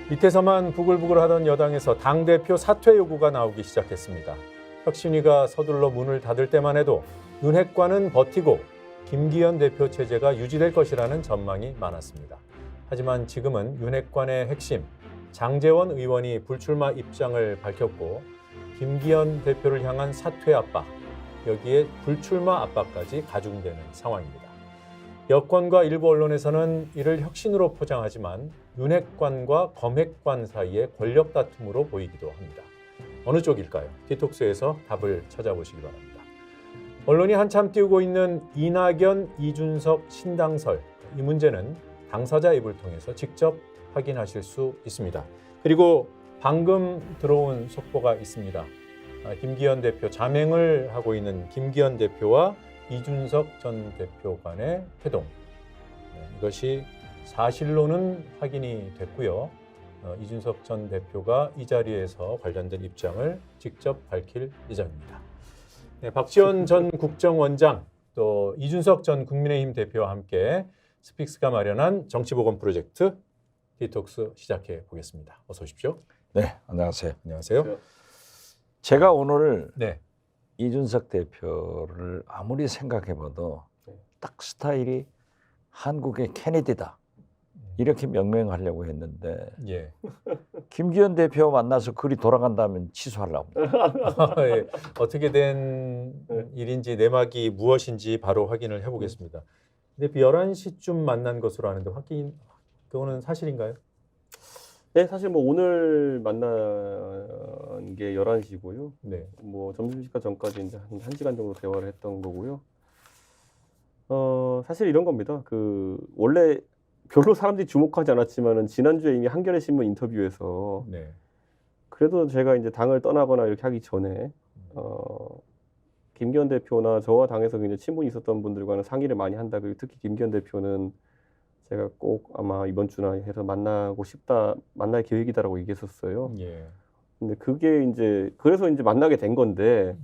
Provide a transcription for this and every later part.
밑에서만 부글부글하던 여당에서 당대표 사퇴 요구가 나오기 시작했습니다. 혁신위가 서둘러 문을 닫을 때만 해도 윤핵관은 버티고 김기현 대표 체제가 유지될 것이라는 전망이 많았습니다. 하지만 지금은 윤핵관의 핵심 장제원 의원이 불출마 입장을 밝혔고 김기현 대표를 향한 사퇴 압박, 여기에 불출마 압박까지 가중되는 상황입니다. 여권과 일부 언론에서는 이를 혁신으로 포장하지만 윤핵관과 검핵관 사이의 권력 다툼으로 보이기도 합니다. 어느 쪽일까요? 디톡스에서 답을 찾아보시기 바랍니다. 언론이 한참 띄우고 있는 이낙연, 이준석 신당설, 이 문제는 당사자 입을 통해서 직접 확인하실 수 있습니다. 그리고 방금 들어온 속보가 있습니다. 김기현 대표, 자맹을 하고 있는 김기현 대표와 이준석 전 대표 간의 회동, 이것이 사실로는 확인이 됐고요. 이준석 전 대표가 이 자리에서 관련된 입장을 직접 밝힐 예정입니다. 박지원 전 국정원장, 또 이준석 전 국민의힘 대표와 함께 스픽스가 마련한 정치보건 프로젝트 디톡스 시작해 보겠습니다. 어서 오십시오. 네, 안녕하세요. 안녕하세요. 제가 오늘 네. 이준석 대표를 아무리 생각해봐도 딱 스타일이 한국의 케네디다 이렇게 명명하려고 했는데 예. 김기현 대표 만나서 글이 돌아간다면 취소하려고 합니다. 예. 어떻게 된 일인지 내막이 무엇인지 바로 확인을 해보겠습니다. 근데 11시쯤 만난 것으로 아는데 그거는 사실인가요? 네, 사실 뭐 오늘 만난 게 11시고요. 네. 뭐 점심시간 전까지 이제 한 1시간 정도 대화를 했던 거고요. 사실 이런 겁니다. 원래 별로 사람들이 주목하지 않았지만은 지난주에 이미 한겨레 신문 인터뷰에서 네. 그래도 제가 이제 당을 떠나거나 이렇게 하기 전에 김기현 대표나 저와 당에서 굉장히 친분이 있었던 분들과는 상의를 많이 한다. 그리고 특히 김기현 대표는 제가 꼭 아마 이번 주나 해서 만날 계획이다라고 얘기했었어요. 예. 근데 그게 이제 그래서 이제 만나게 된 건데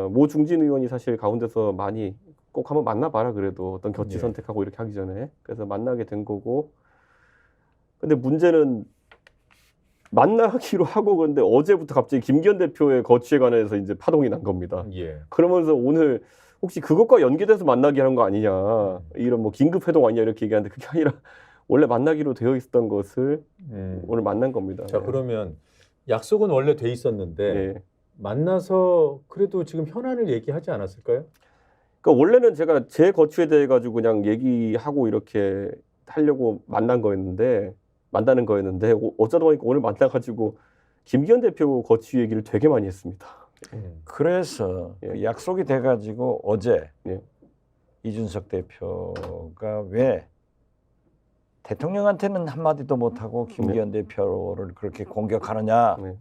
모 중진 의원이 사실 가운데서 많이 꼭 한번 만나봐라 그래도 어떤 겨치 예. 선택하고 이렇게 하기 전에 그래서 만나게 된 거고. 근데 문제는 만나기로 하고 그런데 어제부터 갑자기 김기현 대표의 거취에 관해서 이제 파동이 난 겁니다. 예. 그러면서 오늘 혹시 그것과 연계돼서 만나기 하는 거 아니냐, 이런 뭐 긴급 회동 아니냐 이렇게 얘기하는데 그게 아니라 원래 만나기로 되어 있었던 것을 오늘 만난 겁니다. 자, 그러면 약속은 원래 돼 있었는데 네. 만나서 그래도 지금 현안을 얘기하지 않았을까요? 그러니까 원래는 제가 제 거취에 대해 가지고 그냥 얘기하고 이렇게 하려고 만나는 거였는데 어쩌다 보니까 오늘 만나가지고 김기현 대표 거취 얘기를 되게 많이 했습니다. 그래서 그 약속이 돼가지고 어제 예. 이준석 대표가 왜 대통령한테는 한마디도 못하고 김기현 대표를 그렇게 공격하느냐라는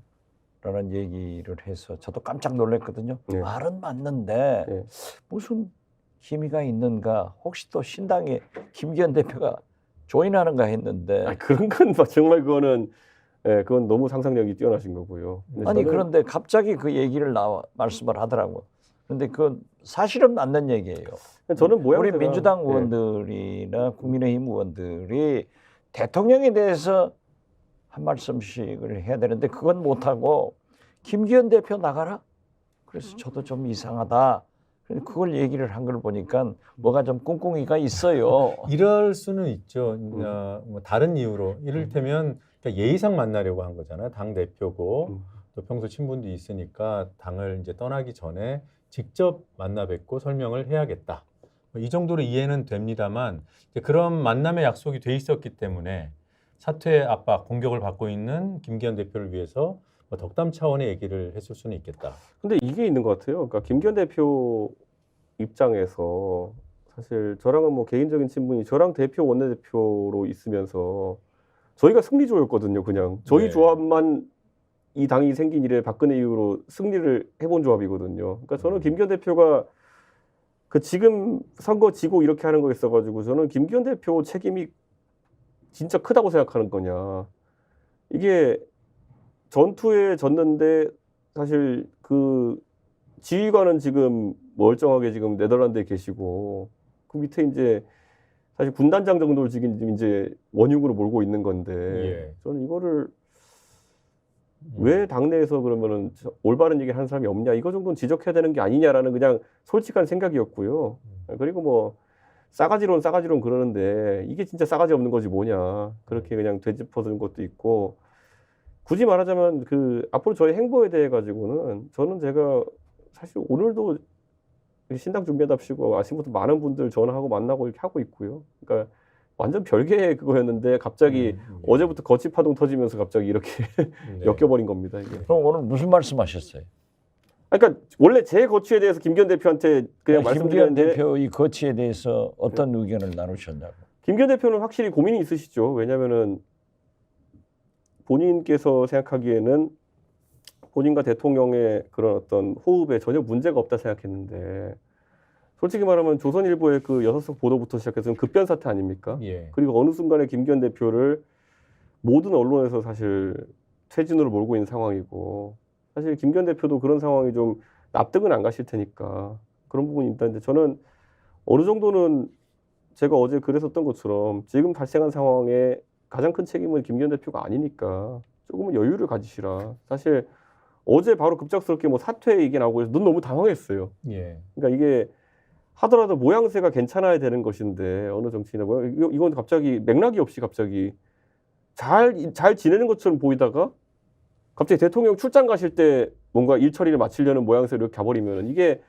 얘기를 해서 저도 깜짝 놀랐거든요. 말은 맞는데 무슨 힘의가 있는가, 혹시 또 신당에 김기현 대표가 조인하는가 했는데 그런 건 정말 그건 너무 상상력이 뛰어나신 거고요. 아니 그런데 갑자기 그 얘기를 말씀을 하더라고요. 그런데 그건 사실은 맞는 얘기예요. 저는 우리 민주당 의원들이나 국민의힘 의원들이 대통령에 대해서 한 말씀씩을 해야 되는데 그건 못하고 김기현 대표 나가라? 그래서 저도 좀 이상하다. 그걸 얘기를 한 걸 보니까 뭐가 좀 꿍꿍이가 있어요. 이럴 수는 있죠. 뭐 다른 이유로 이를테면 예의상 만나려고 한 거잖아요. 당 대표고 또 평소 친분도 있으니까 당을 이제 떠나기 전에 직접 만나 뵙고 설명을 해야겠다. 이 정도로 이해는 됩니다만 그런 만남의 약속이 돼 있었기 때문에 사퇴 압박, 공격을 받고 있는 김기현 대표를 위해서 덕담 차원의 얘기를 했을 수는 있겠다. 근데 이게 있는 것 같아요. 그러니까 김기현 대표 입장에서 사실 저랑은 뭐 개인적인 친분이 저랑 대표 원내대표로 있으면서 저희가 승리조였거든요. 그냥 저희 조합만 이 당이 생긴 이래 박근혜 이후로 승리를 해본 조합이거든요. 그러니까 저는 김기현 대표가 지금 선거 지고 이렇게 하는 거 있어가지고 저는 김기현 대표 책임이 진짜 크다고 생각하는 거냐. 이게 전투에 졌는데 사실 그 지휘관은 지금 멀쩡하게 지금 네덜란드에 계시고 그 밑에 이제 사실 군단장 정도를 지금 이제 원흉으로 몰고 있는 건데 예. 저는 이거를 왜 당내에서 그러면은 올바른 얘기 하는 사람이 없냐 이거 정도는 지적해야 되는 게 아니냐라는 그냥 솔직한 생각이었고요. 그리고 뭐 싸가지론 그러는데 이게 진짜 싸가지 없는 거지 뭐냐 그렇게 그냥 되짚어주는 것도 있고 굳이 말하자면 그 앞으로 저의 행보에 대해 가지고는 저는 제가 사실 오늘도 신당 준비하답시고 아침부터 많은 분들 전화하고 만나고 이렇게 하고 있고요. 그러니까 완전 별개의 그거였는데 갑자기 어제부터 거치 파동 터지면서 갑자기 이렇게 네. 엮여버린 겁니다. 이게. 그럼 오늘 무슨 말씀하셨어요? 그러니까 원래 제 거취에 대해서 김기현 대표한테 그냥 김기현 말씀드렸는데 대표 이 거취에 대해서 어떤 의견을 나누셨냐고. 김기현 대표는 확실히 고민이 있으시죠. 왜냐하면은 본인께서 생각하기에는 본인과 대통령의 그런 어떤 호흡에 전혀 문제가 없다 생각했는데 솔직히 말하면 조선일보의 그 6석 보도부터 시작해서 급변 사태 아닙니까? 예. 그리고 어느 순간에 김기현 대표를 모든 언론에서 사실 퇴진으로 몰고 있는 상황이고 사실 김기현 대표도 그런 상황이 좀 납득은 안 가실 테니까 그런 부분이 있다는데 저는 어느 정도는 제가 어제 글에썼던 것처럼 지금 발생한 상황에 가장 큰 책임은 김기현 대표가 아니니까 조금은 여유를 가지시라. 사실 어제 바로 급작스럽게 뭐 사퇴 얘기 나오고 해서 눈 너무 당황했어요. 예. 그러니까 이게 하더라도 모양새가 괜찮아야 되는 것인데 어느 정치인이고 이건 갑자기 맥락이 없이 갑자기 잘 지내는 것처럼 보이다가 갑자기 대통령 출장 가실 때 뭔가 일 처리를 마치려는 모양새로 이렇게 가버리면 이게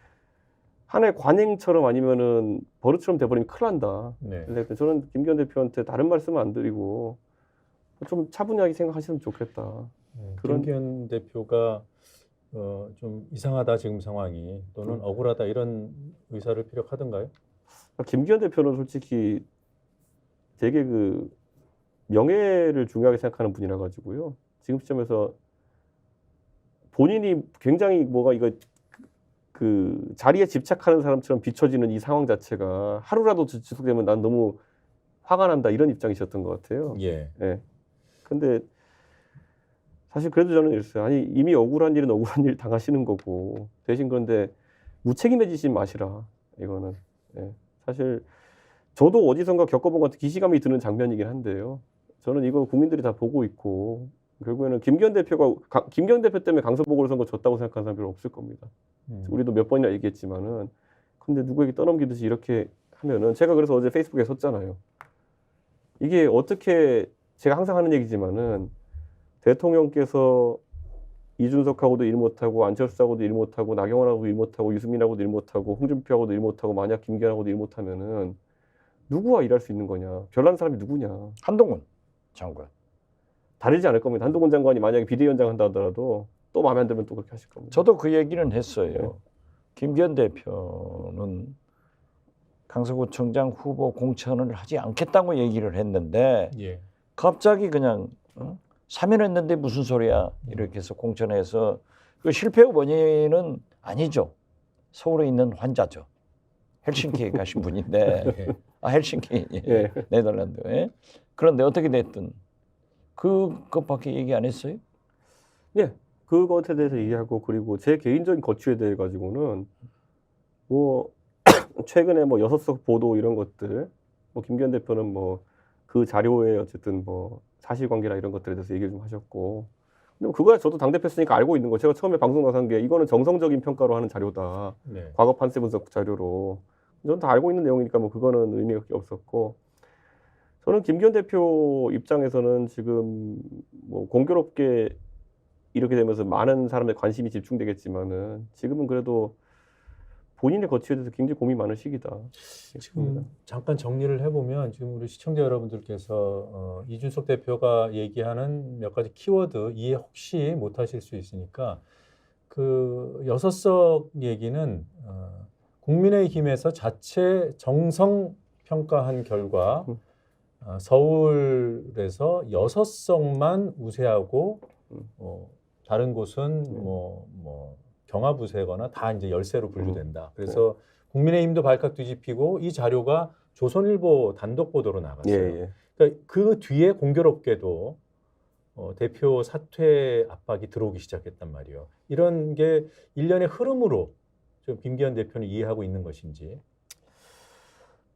하나의 관행처럼 아니면은 버릇처럼 돼버리면 큰일 난다. 네. 그래서 저는 김기현 대표한테 다른 말씀은 안 드리고 좀 차분하게 생각하시면 좋겠다. 그런- 김기현 대표가 좀 이상하다 지금 상황이 또는 억울하다 이런 의사를 피력하던가요? 김기현 대표는 솔직히 되게 그 명예를 중요하게 생각하는 분이라 가지고요. 지금 시점에서 본인이 굉장히 뭐가 이거 그 자리에 집착하는 사람처럼 비춰지는 이 상황 자체가 하루라도 지속되면 난 너무 화가 난다 이런 입장이셨던 것 같아요. 예. 예. 근데 사실 그래도 저는 이랬어요. 아니 이미 억울한 일은 억울한 일 당하시는 거고 대신 그런데 무책임해지지 마시라. 이거는 예. 사실 저도 어디선가 겪어본 것 같은 기시감이 드는 장면이긴 한데요. 저는 이거 국민들이 다 보고 있고 결국에는 김기현 대표 때문에 강서보궐선거 졌다고 생각하는 사람 별로 없을 겁니다. 우리도 몇 번이나 얘기했지만은 근데 누구에게 떠넘기듯이 이렇게 하면은 제가 그래서 어제 페이스북에 썼잖아요. 이게 어떻게 제가 항상 하는 얘기지만은 대통령께서 이준석하고도 일 못하고 안철수하고도 일 못하고 나경원하고도 일 못하고 유승민하고도 일 못하고 홍준표하고도 일 못하고 만약 김기현하고도 일 못하면은 누구와 일할 수 있는 거냐? 별난 사람이 누구냐? 한동훈 장관. 다르지 않을 겁니다. 한동훈 장관이 만약에 비대위원장 한다 하더라도 또 마음에 안 들면 또 그렇게 하실 겁니다. 저도 그 얘기는 했어요. 김기현 대표는 강서구청장 후보 공천을 하지 않겠다고 얘기를 했는데 예. 갑자기 그냥 사면했는데 무슨 소리야 이렇게 해서 공천해서 그 실패의 원인은 아니죠. 서울에 있는 환자죠. 헬싱키에 가신 분인데 헬싱키 예. 네덜란드에. 그런데 어떻게 됐든 그것밖에 얘기 안 했어요? 네, 그것에 대해서 얘기하고 그리고 제 개인적인 거취에 대해 가지고는 뭐 최근에 뭐 6석 보도 이런 것들 뭐 김기현 대표는 뭐 그 자료에 어쨌든 뭐 사실관계나 이런 것들에 대해서 얘기를 좀 하셨고 근데 그거야 저도 당대표 했으니까 알고 있는 거 제가 처음에 방송 나선 게 이거는 정성적인 평가로 하는 자료다. 네. 과거 판세 분석 자료로 저는 다 알고 있는 내용이니까 뭐 그거는 의미가 그렇게 없었고 저는 김기현 대표 입장에서는 지금 뭐 공교롭게 이렇게 되면서 많은 사람의 관심이 집중되겠지만은 지금은 그래도 본인의 거취에 대해서 굉장히 고민이 많은 시기다. 지금 잠깐 정리를 해보면 지금 우리 시청자 여러분들께서 이준석 대표가 얘기하는 몇 가지 키워드 이해 혹시 못하실 수 있으니까 그 6석 얘기는 국민의힘에서 자체 정성 평가한 결과 서울에서 6석만 우세하고 다른 곳은 뭐 경하부세거나 다 이제 열세로 분류된다. 그래서 국민의힘도 발칵 뒤집히고 이 자료가 조선일보 단독 보도로 나갔어요. 예. 그러니까 그 뒤에 공교롭게도 대표 사퇴 압박이 들어오기 시작했단 말이에요. 이런 게 일련의 흐름으로 좀 김기현 대표는 이해하고 있는 것인지.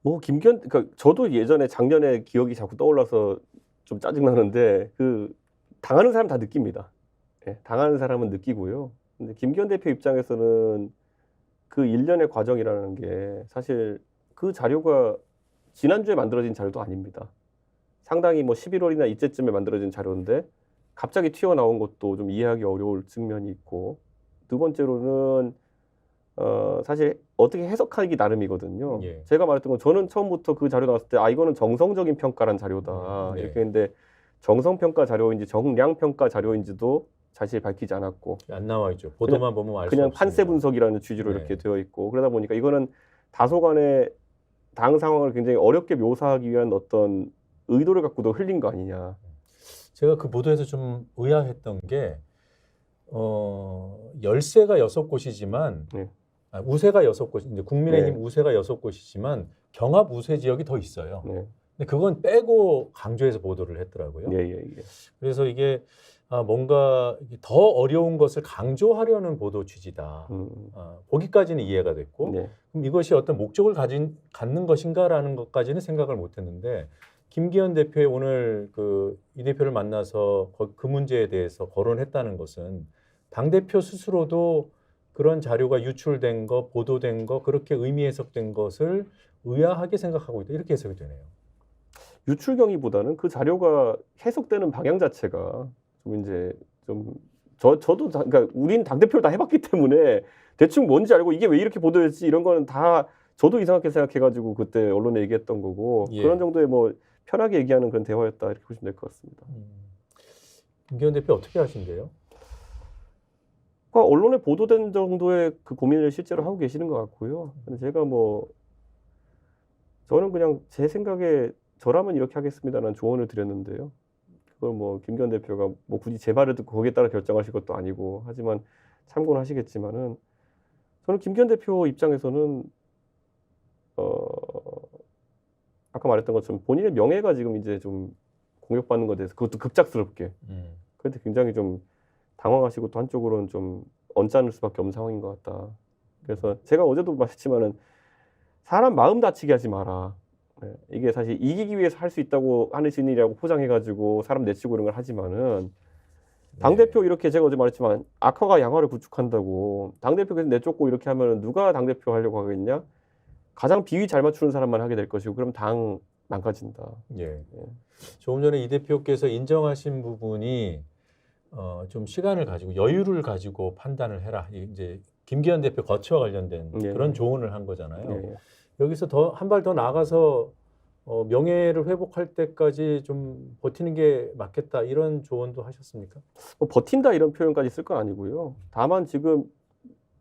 뭐 그러니까 저도 예전에 작년에 기억이 자꾸 떠올라서 좀 짜증 나는데 그 당하는 사람 다 느낍니다. 예, 당하는 사람은 느끼고요. 근데 김기현 대표 입장에서는 그 일련의 과정이라는 게 사실 그 자료가 지난주에 만들어진 자료도 아닙니다. 상당히 뭐 11월이나 이때쯤에 만들어진 자료인데 갑자기 튀어나온 것도 좀 이해하기 어려울 측면이 있고, 두 번째로는 사실 어떻게 해석하기 나름이거든요. 예. 제가 말했던 건 저는 처음부터 그 자료 나왔을 때 이거는 정성적인 평가란 자료다 네. 이렇게 했는데, 정성평가 자료인지 정량평가 자료인지도 사실 밝히지 않았고 안 나와 있죠. 보도만 보면 알 수 그냥 없습니다. 판세 분석이라는 취지로 네. 이렇게 되어 있고, 그러다 보니까 이거는 다소간의 당 상황을 굉장히 어렵게 묘사하기 위한 어떤 의도를 갖고도 흘린 거 아니냐. 제가 그 보도에서 좀 의아했던 게 열세가 6곳이지만 네. 우세가 6곳, 이제 국민의힘 네. 우세가 6곳이지만 경합 우세 지역이 더 있어요. 네. 근데 그건 빼고 강조해서 보도를 했더라고요. 예, 예, 예. 그래서 이게 뭔가 더 어려운 것을 강조하려는 보도 취지다. 거기까지는 이해가 됐고, 네. 그럼 이것이 어떤 목적을 갖는 것인가라는 것까지는 생각을 못했는데, 김기현 대표의 오늘 이 대표를 만나서 그 문제에 대해서 거론했다는 것은 당대표 스스로도 그런 자료가 유출된 거, 보도된 거, 그렇게 의미 해석된 것을 의아하게 생각하고 있다. 이렇게 해석이 되네요. 유출 경위보다는 그 자료가 해석되는 방향 자체가 좀 이제 좀 저도 그러니까 우린 당대표를 다 해봤기 때문에 대충 뭔지 알고 이게 왜 이렇게 보도됐지 이런 거는 다 저도 이상하게 생각해가지고 그때 언론에 얘기했던 거고, 예. 그런 정도의 뭐 편하게 얘기하는 그런 대화였다 이렇게 보시면 될 것 같습니다. 김기현 대표 어떻게 하신대요? 그러니까 언론에 보도된 정도의 그 고민을 실제로 하고 계시는 것 같고요. 근데 제가 뭐 저는 그냥 제 생각에 저라면 이렇게 하겠습니다라는 조언을 드렸는데요. 그걸 뭐 김기현 대표가 뭐 굳이 제 말을 듣고 거기에 따라 결정하실 것도 아니고, 하지만 참고는 하시겠지만은 저는 김기현 대표 입장에서는 아까 말했던 것처럼 본인의 명예가 지금 이제 좀 공격받는 것에 대해서 그것도 급작스럽게 그런데 굉장히 좀 당황하시고 또 한쪽으로는 좀 언짢을 수밖에 없는 상황인 것 같다. 그래서 제가 어제도 말했지만은 사람 마음 다치게 하지 마라. 네, 이게 사실 이기기 위해서 할 수 있다고 하는 일이라고 포장해가지고 사람 내치고 이런 걸 하지만은 당대표 이렇게 제가 어제 말했지만 악화가 양화를 구축한다고 당대표께서 내쫓고 이렇게 하면은 누가 당대표 하려고 하겠냐? 가장 비위 잘 맞추는 사람만 하게 될 것이고, 그럼 당 망가진다. 예. 조금 전에 이 대표께서 인정하신 부분이 좀 시간을 가지고 여유를 가지고 판단을 해라. 이제 김기현 대표 거취와 관련된 예. 그런 조언을 한 거잖아요. 예. 여기서 한 발 더 나가서 명예를 회복할 때까지 좀 버티는 게 맞겠다 이런 조언도 하셨습니까? 뭐 버틴다 이런 표현까지 쓸 건 아니고요. 다만 지금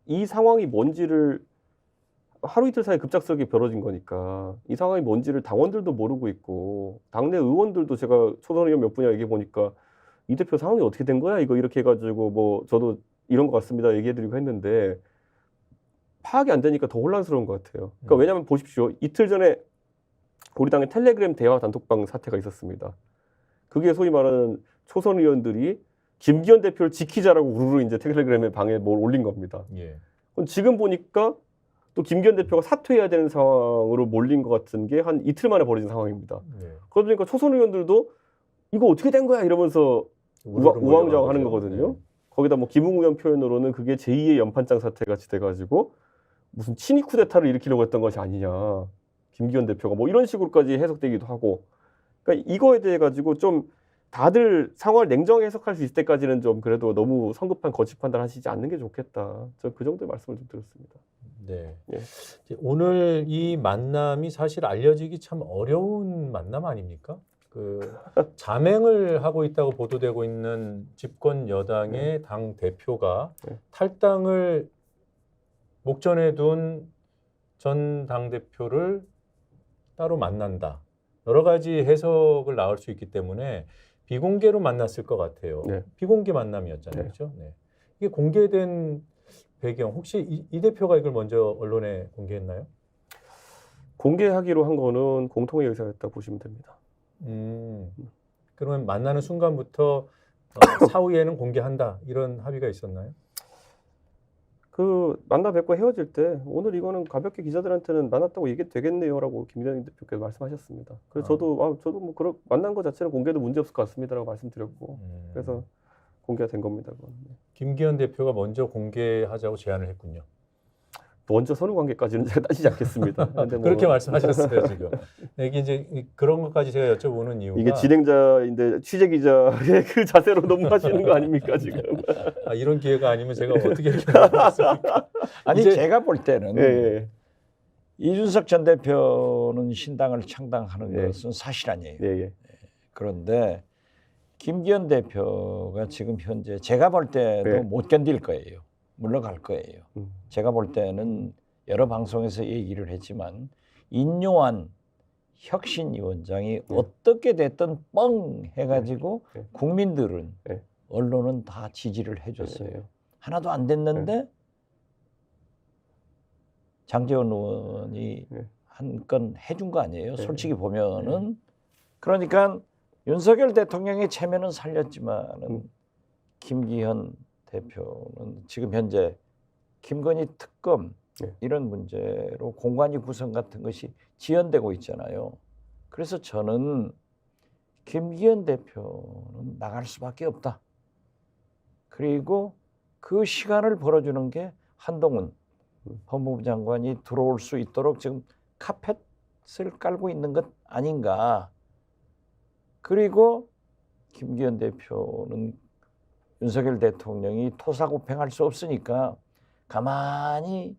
이 상황이 뭔지를 하루 이틀 사이에 급작스럽게 벌어진 거니까 이 상황이 뭔지를 당원들도 모르고 있고 당내 의원들도 제가 초선 의원 몇 분이랑 얘기해 보니까 이 대표 상황이 어떻게 된 거야 이거 이렇게 해가지고 뭐 저도 이런 것 같습니다 얘기해드리고 했는데 파악이 안 되니까 더 혼란스러운 것 같아요. 그러니까 왜냐하면 보십시오. 이틀 전에 우리 당의 텔레그램 대화 단톡방 사태가 있었습니다. 그게 소위 말하는 초선 의원들이 김기현 대표를 지키자라고 우르르 이제 텔레그램에 방에 뭘 올린 겁니다. 예. 그럼 지금 보니까 또 김기현 대표가 사퇴해야 되는 상황으로 몰린 것 같은 게 한 이틀 만에 벌어진 상황입니다. 예. 그러다 보니까 초선 의원들도 이거 어떻게 된 거야 이러면서 우왕좌왕하는 거거든요. 네. 거기다 뭐 김웅 의원 표현으로는 그게 제2의 연판장 사태 같이 돼가지고 무슨 친위 쿠데타를 일으키려고 했던 것이 아니냐. 김기현 대표가 뭐 이런 식으로까지 해석되기도 하고. 그러니까 이거에 대해 가지고 좀 다들 상황을 냉정히 해석할 수 있을 때까지는 좀 그래도 너무 성급한 거짓 판단하시지 않는 게 좋겠다. 저 그 정도의 말씀을 좀 드렸습니다. 네. 예. 오늘 이 만남이 사실 알려지기 참 어려운 만남 아닙니까? 자맹을 하고 있다고 보도되고 있는 집권 여당의 당 대표가 탈당을 목전에 둔 전 당대표를 따로 만난다. 여러 가지 해석을 나올 수 있기 때문에 비공개로 만났을 것 같아요. 네. 비공개 만남이었잖아요. 그렇죠? 네. 이게 공개된 배경 혹시 이 대표가 이걸 먼저 언론에 공개했나요? 공개하기로 한 거는 공통의 의사였다고 보시면 됩니다. 그러면 만나는 순간부터 사후에는 공개한다 이런 합의가 있었나요? 그 만나 뵙고 헤어질 때 오늘 이거는 가볍게 기자들한테는 만났다고 얘기 되겠네요라고 김기현 대표께서 말씀하셨습니다. 그래서 저도 뭐 그런 만난 것 자체는 공개도 문제 없을 것 같습니다라고 말씀드렸고 그래서 공개가 된 겁니다. 그건. 김기현 대표가 먼저 공개하자고 제안을 했군요. 먼저 선후 관계까지는 제가 따지지 않겠습니다. 근데 뭐 그렇게 말씀하셨어요 지금. 이게 이제 그런 것까지 제가 여쭤보는 이유가 이게 진행자인데 취재 기자의 그 자세로 너무하시는 거 아닙니까 지금? 이런 기회가 아니면 제가 어떻게 이렇게 말씀드렸습니까? 아니 이제- 제가 볼 때는 예, 이준석 전 대표는 신당을 창당하는 예. 것은 사실 아니에요. 예, 예. 그런데 김기현 대표가 지금 현재 제가 볼 때도 네. 못 견딜 거예요. 물러갈 거예요. 음. 제가 볼 때는 여러 방송에서 얘기를 했지만 인요한 혁신위원장이 어떻게 됐든 뻥 해가지고 네. 국민들은 네. 언론은 다 지지를 해줬어요. 네. 하나도 안 됐는데 장제원 의원이 네. 한 건 해준 거 아니에요. 네. 솔직히 보면은 그러니까 윤석열 대통령의 체면은 살렸지만은 김기현 대표는 지금 현재 김건희 특검 네. 이런 문제로 공관위 구성 같은 것이 지연되고 있잖아요. 그래서 저는 김기현 대표는 나갈 수밖에 없다. 그리고 그 시간을 벌어주는 게 한동훈 법무부 장관이 들어올 수 있도록 지금 카펫을 깔고 있는 것 아닌가. 그리고 김기현 대표는 윤석열 대통령이 토사구팽할 수 없으니까 가만히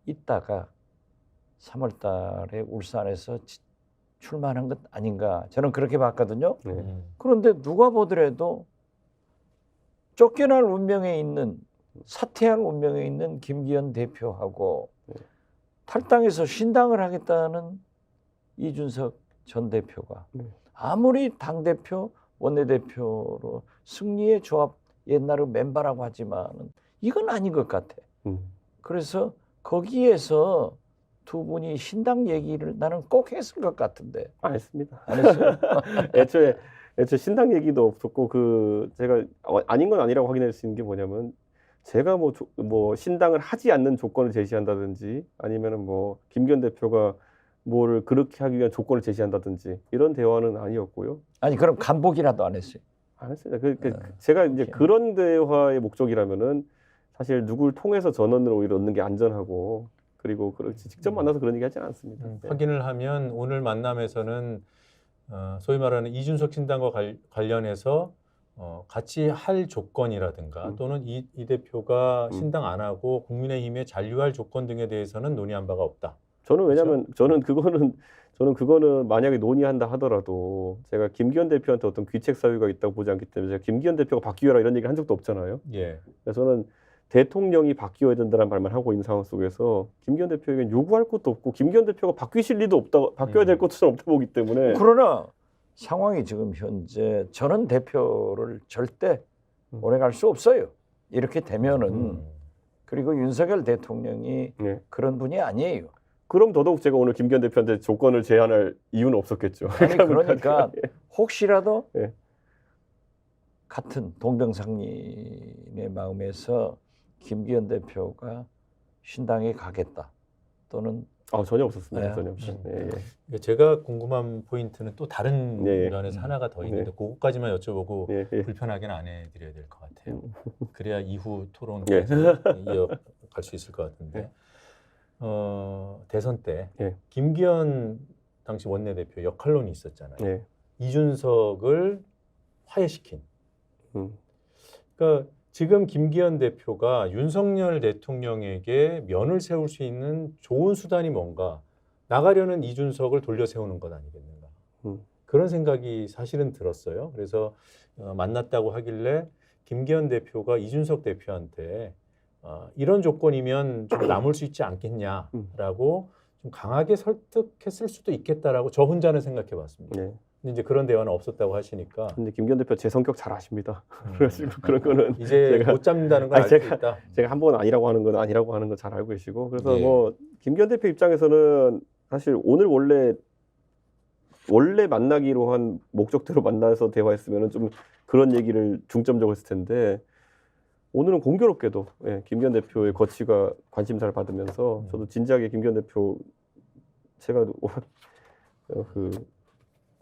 있다가 3월 달에 울산에서 출마한 것 아닌가. 저는 그렇게 봤거든요. 네. 그런데 누가 보더라도 쫓겨날 운명에 있는 사퇴할 운명에 있는 김기현 대표하고 탈당해서 신당을 하겠다는 이준석 전 대표가 아무리 당대표 원내대표로 승리의 조합 옛날에 멤버라고 하지만은 이건 아닌 것 같아. 그래서 거기에서 두 분이 신당 얘기를 나는 꼭 했을 것 같은데 안 했습니다. 안 했어요. 애초에 신당 얘기도 없었고 그 제가 아닌 건 아니라고 확인할 수 있는 게 뭐냐면 제가 뭐 신당을 하지 않는 조건을 제시한다든지 아니면은 뭐 김기현 대표가 뭐를 그렇게 하기 위한 조건을 제시한다든지 이런 대화는 아니었고요. 아니 그럼 간복이라도 안 했어요. 안 했습니다. 제가 이제 그런 대화의 목적이라면은 사실 누굴 통해서 전원을 오히려 얻는 게 안전하고 그리고 직접 만나서 그런 얘기 하지 않았습니다. 네. 확인을 하면 오늘 만남에서는 소위 말하는 이준석 신당과 관련해서 같이 할 조건이라든가 또는 이 대표가 신당 안 하고 국민의힘에 잔류할 조건 등에 대해서는 논의한 바가 없다. 저는 왜냐하면 저는 그거는 만약에 논의한다 하더라도 제가 김기현 대표한테 어떤 귀책 사유가 있다고 보지 않기 때문에 제가 김기현 대표가 바뀌어라 이런 얘기를 한 적도 없잖아요. 예. 그래서 저는 대통령이 바뀌어야 된다는 말만 하고 있는 상황 속에서 김기현 대표에겐 요구할 것도 없고 김기현 대표가 바뀌실 리도 없다, 바뀌어야 될 것도 전 없다 보기 때문에 그러나 상황이 지금 현재 저는 대표를 절대 오래 갈 수 없어요. 이렇게 되면은 그리고 윤석열 대통령이 네. 그런 분이 아니에요. 그럼 더더욱 제가 오늘 김기현 대표한테 조건을 제안할 이유는 없었겠죠. 아니 그러니까 혹시라도 네. 같은 동병상련의 마음에서 김기현 대표가 신당에 가겠다 또는 전혀 없었습니다. 네. 전혀 없었어요. 예. 제가 궁금한 포인트는 또 다른 네. 면에서 하나가 더 있는데 그것까지만 여쭤보고 예. 예. 불편하게는 안 해드려야 될 것 같아요. 그래야 이후 토론 예. 이어갈 수 있을 것 같은데 대선 때 예. 김기현 당시 원내대표 역할론이 있었잖아요. 예. 이준석을 화해시킨. 음. 그러니까 지금 김기현 대표가 윤석열 대통령에게 면을 세울 수 있는 좋은 수단이 뭔가 나가려는 이준석을 돌려 세우는 것 아니겠는가. 그런 생각이 사실은 들었어요. 그래서 만났다고 하길래 김기현 대표가 이준석 대표한테 이런 조건이면 좀 남을 수 있지 않겠냐라고 좀 강하게 설득했을 수도 있겠다라고 저 혼자는 생각해 봤습니다. 네. 근데 이제 그런 대화는 없었다고 하시니까 근데 김기현 대표 제 성격 잘 아십니다. 그래서 그런 거는 이제 못 잡는다는 걸 알 수 있다. 제가 한 번 아니라고 하는 건 아니라고 하는 거 잘 알고 계시고 그래서 예. 뭐 김기현 대표 입장에서는 사실 오늘 원래 만나기로 한 목적대로 만나서 대화했으면은 좀 그런 얘기를 중점적으로 했을 텐데 오늘은 공교롭게도 김기현 대표의 거취가 관심사를 받으면서 저도 진지하게 김기현 대표 제가 그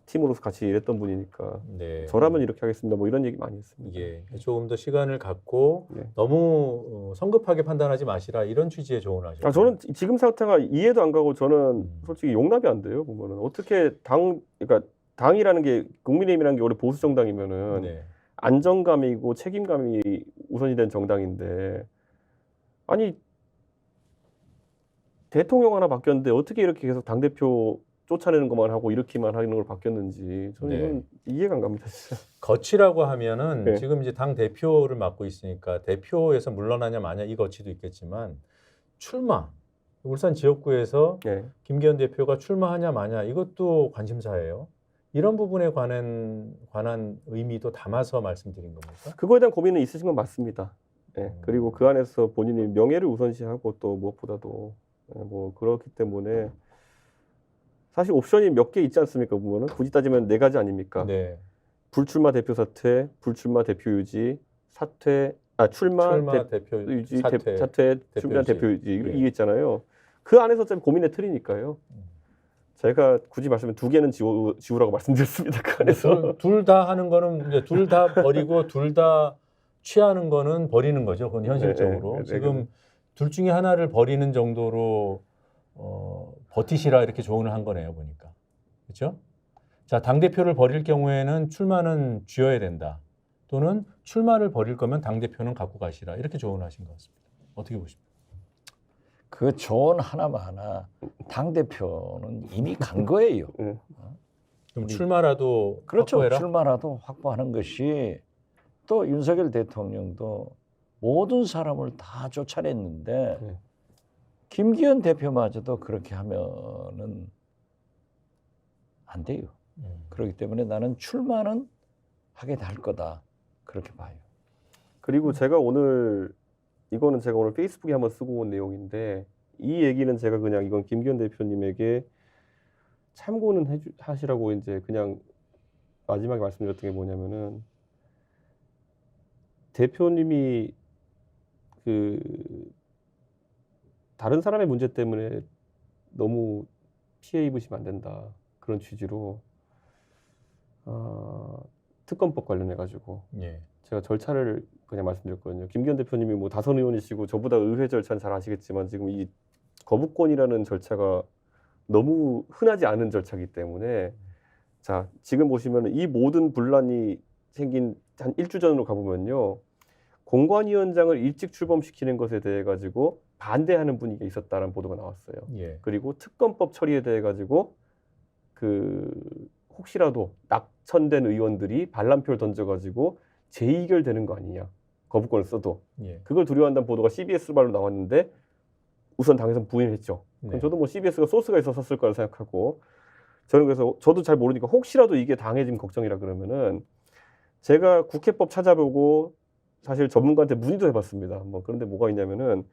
팀으로서 같이 일했던 분이니까 네. 저라면 이렇게 하겠습니다. 뭐 이런 얘기 많이 했습니다. 예, 조금 더 시간을 갖고 네. 너무 성급하게 판단하지 마시라 이런 취지의 조언을 하셨어요. 저는 지금 상태가 이해도 안 가고 저는 솔직히 용납이 안 돼요. 보면은 어떻게 그러니까 당이라는 게 국민의힘이라는 게 원래 보수 정당이면은 네. 안정감이고 책임감이 우선이 된 정당인데 아니 대통령 하나 바뀌었는데 어떻게 이렇게 계속 당 대표 쫓아내는 것만 하고 이렇게만 하는 걸 바뀌었는지 저는 네. 이건 이해가 안 갑니다. 진짜. 거치라고 하면은 네. 지금 이제 당 대표를 맡고 있으니까 대표에서 물러나냐 마냐 이 거치도 있겠지만 출마 울산 지역구에서 네. 김기현 대표가 출마하냐 마냐 이것도 관심사예요. 이런 부분에 관한 의미도 담아서 말씀드린 겁니까? 그거에 대한 고민은 있으신 건 맞습니다. 그리고 그 안에서 본인이 명예를 우선시하고 또 무엇보다도 뭐 그렇기 때문에 사실 옵션이 몇 개 있지 않습니까? 보면은 굳이 따지면 4가지 아닙니까? 네. 불출마 대표 사퇴, 불출마 대표 유지, 출마 대표 유지, 사퇴, 출마 유지. 대표 유지 예. 이게 있잖아요. 그 안에서 좀 고민의 틀이니까요. 제가 굳이 말씀드리면 2개는 지우라고 말씀드렸습니다. 그 안에서. 둘 다 하는 거는 이제 둘 다 버리고 둘 다 취하는 거는 버리는 거죠. 그건 현실적으로. 네, 지금 둘 중에 하나를 버리는 정도로 버티시라 이렇게 조언을 한 거네요, 보니까. 그렇죠? 자, 당대표를 버릴 경우에는 출마는 쥐어야 된다. 또는 출마를 버릴 거면 당대표는 갖고 가시라. 이렇게 조언하신 것 같습니다. 어떻게 보십니까? 그 조언 하나마나 당 대표는 이미 간 거예요. 그럼 출마라도 그렇죠. 확보해라? 출마라도 확보하는 것이 또 윤석열 대통령도 모든 사람을 다 쫓아냈는데 네. 김기현 대표마저도 그렇게 하면은 안 돼요. 그렇기 때문에 나는 출마는 하게 될 거다. 그렇게 봐요. 그리고 제가 오늘 이거는 제가 오늘 페이스북에 한번 쓰고 온 내용인데 이 얘기는 제가 그냥 이건 김기현 대표님에게 참고는 하시라고 이제 그냥 마지막에 말씀드렸던 게 뭐냐면은 대표님이 그 다른 사람의 문제 때문에 너무 피해 입으시면 안 된다 그런 취지로 특검법 관련해 가지고 예. 제가 절차를 그냥 말씀드렸거든요. 김기현 대표님이 뭐 다선 의원이시고 저보다 의회 절차는 잘 아시겠지만 지금 이 거부권이라는 절차가 너무 흔하지 않은 절차이기 때문에 자 지금 보시면 이 모든 분란이 생긴 한 1주 전으로 가보면요. 공관위원장을 일찍 출범시키는 것에 대해 가지고 반대하는 분위기가 있었다는 보도가 나왔어요. 예. 그리고 특검법 처리에 대해 가지고 그 혹시라도 낙천된 의원들이 반란표를 던져가지고 재의결되는 거 아니냐. 거부권을 써도. 예. 그걸 두려워한다는 보도가 CBS 발로 나왔는데 우선 당에서는 부인했죠. 그럼 네. 저도 뭐 CBS가 소스가 있어서 썼을 거라 생각하고 저는 그래서 저도 잘 모르니까 혹시라도 이게 당에 지금 걱정이라 그러면은 제가 국회법 찾아보고 사실 전문가한테 문의도 해봤습니다. 뭐 그런데 뭐가 있냐면은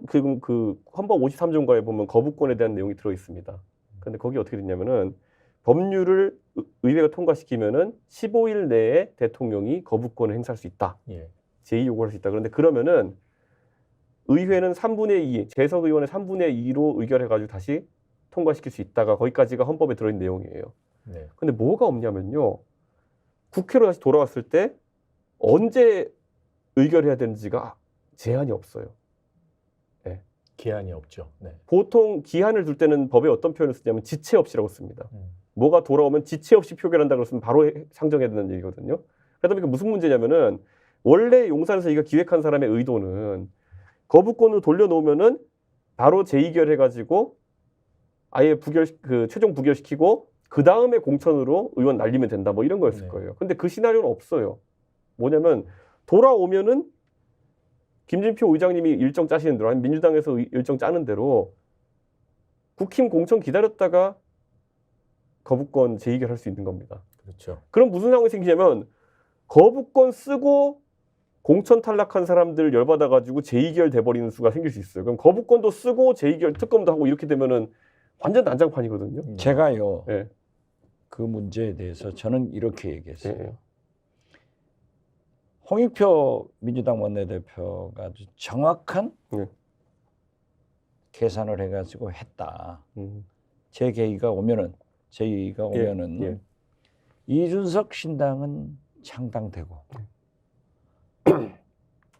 그 헌법 53조인가에 보면 거부권에 대한 내용이 들어 있습니다. 근데 거기 어떻게 됐냐면은 법률을 의회가 통과시키면은 15일 내에 대통령이 거부권을 행사할 수 있다. 예. 제의 요구할 수 있다. 그런데 그러면은 의회는 3분의 2, 재석 의원의 3분의 2로 의결해가지고 다시 통과시킬 수 있다가 거기까지가 헌법에 들어있는 내용이에요. 네. 근데 뭐가 없냐면요. 국회로 다시 돌아왔을 때 언제 의결해야 되는지가 제한이 없어요. 기한이 없죠. 네. 보통 기한을 둘 때는 법에 어떤 표현을 쓰냐면 지체 없이라고 씁니다. 뭐가 돌아오면 지체 없이 표결한다 그러면 바로 상정해야 된다는 얘기거든요. 그러다 보니까 무슨 문제냐면은 원래 용산에서 이거 기획한 사람의 의도는 거부권으로 돌려놓으면은 바로 재의결해가지고 아예 최종 부결시키고 그 다음에 공천으로 의원 날리면 된다 뭐 이런 거였을 네. 거예요. 근데 그 시나리오는 없어요. 뭐냐면 돌아오면은 김진표 의장님이 일정 짜시는 대로 아니면 민주당에서 일정 짜는 대로 국힘 공천 기다렸다가 거부권 재의결할 수 있는 겁니다. 그렇죠. 그럼 무슨 상황이 생기냐면 거부권 쓰고 공천 탈락한 사람들 열받아가지고 재의결 돼버리는 수가 생길 수 있어요. 그럼 거부권도 쓰고 재의결 특검도 하고 이렇게 되면은 완전 난장판이거든요. 제가요. 예. 그 문제에 대해서 저는 이렇게 얘기했어요. 예. 홍익표 민주당 원내대표가 아주 정확한 네. 계산을 해가지고 했다. 음. 제 계기가 오면은 예. 이준석 신당은 창당되고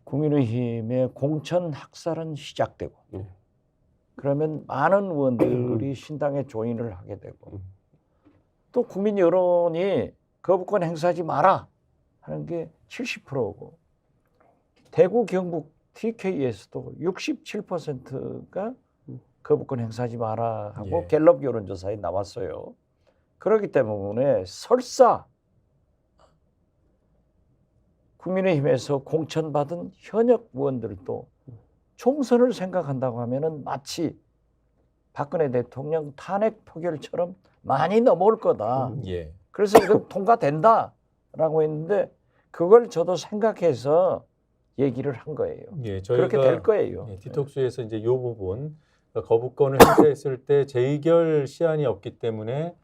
국민의힘의 공천 학살은 시작되고 예. 그러면 많은 의원들이 신당에 조인을 하게 되고 또 국민 여론이 거부권 행사하지 마라 하는 게 70%고 대구 경북 TK에서도 67%가 거부권 행사하지 마라 하고 예. 갤럽 여론조사에 나왔어요. 그렇기 때문에 설사 국민의힘에서 공천받은 현역 의원들도 총선을 생각한다고 하면은 마치 박근혜 대통령 탄핵 표결처럼 많이 넘어올 거다. 예. 그래서 이건 통과된다라고 했는데 그걸 저도 생각해서 얘기를 한 거예요. 예, 저희가 그렇게 될 거예요. 예, 디톡스에서 이제 이 부분 그러니까 거부권을 행사했을 때 재의결 시한이 없기 때문에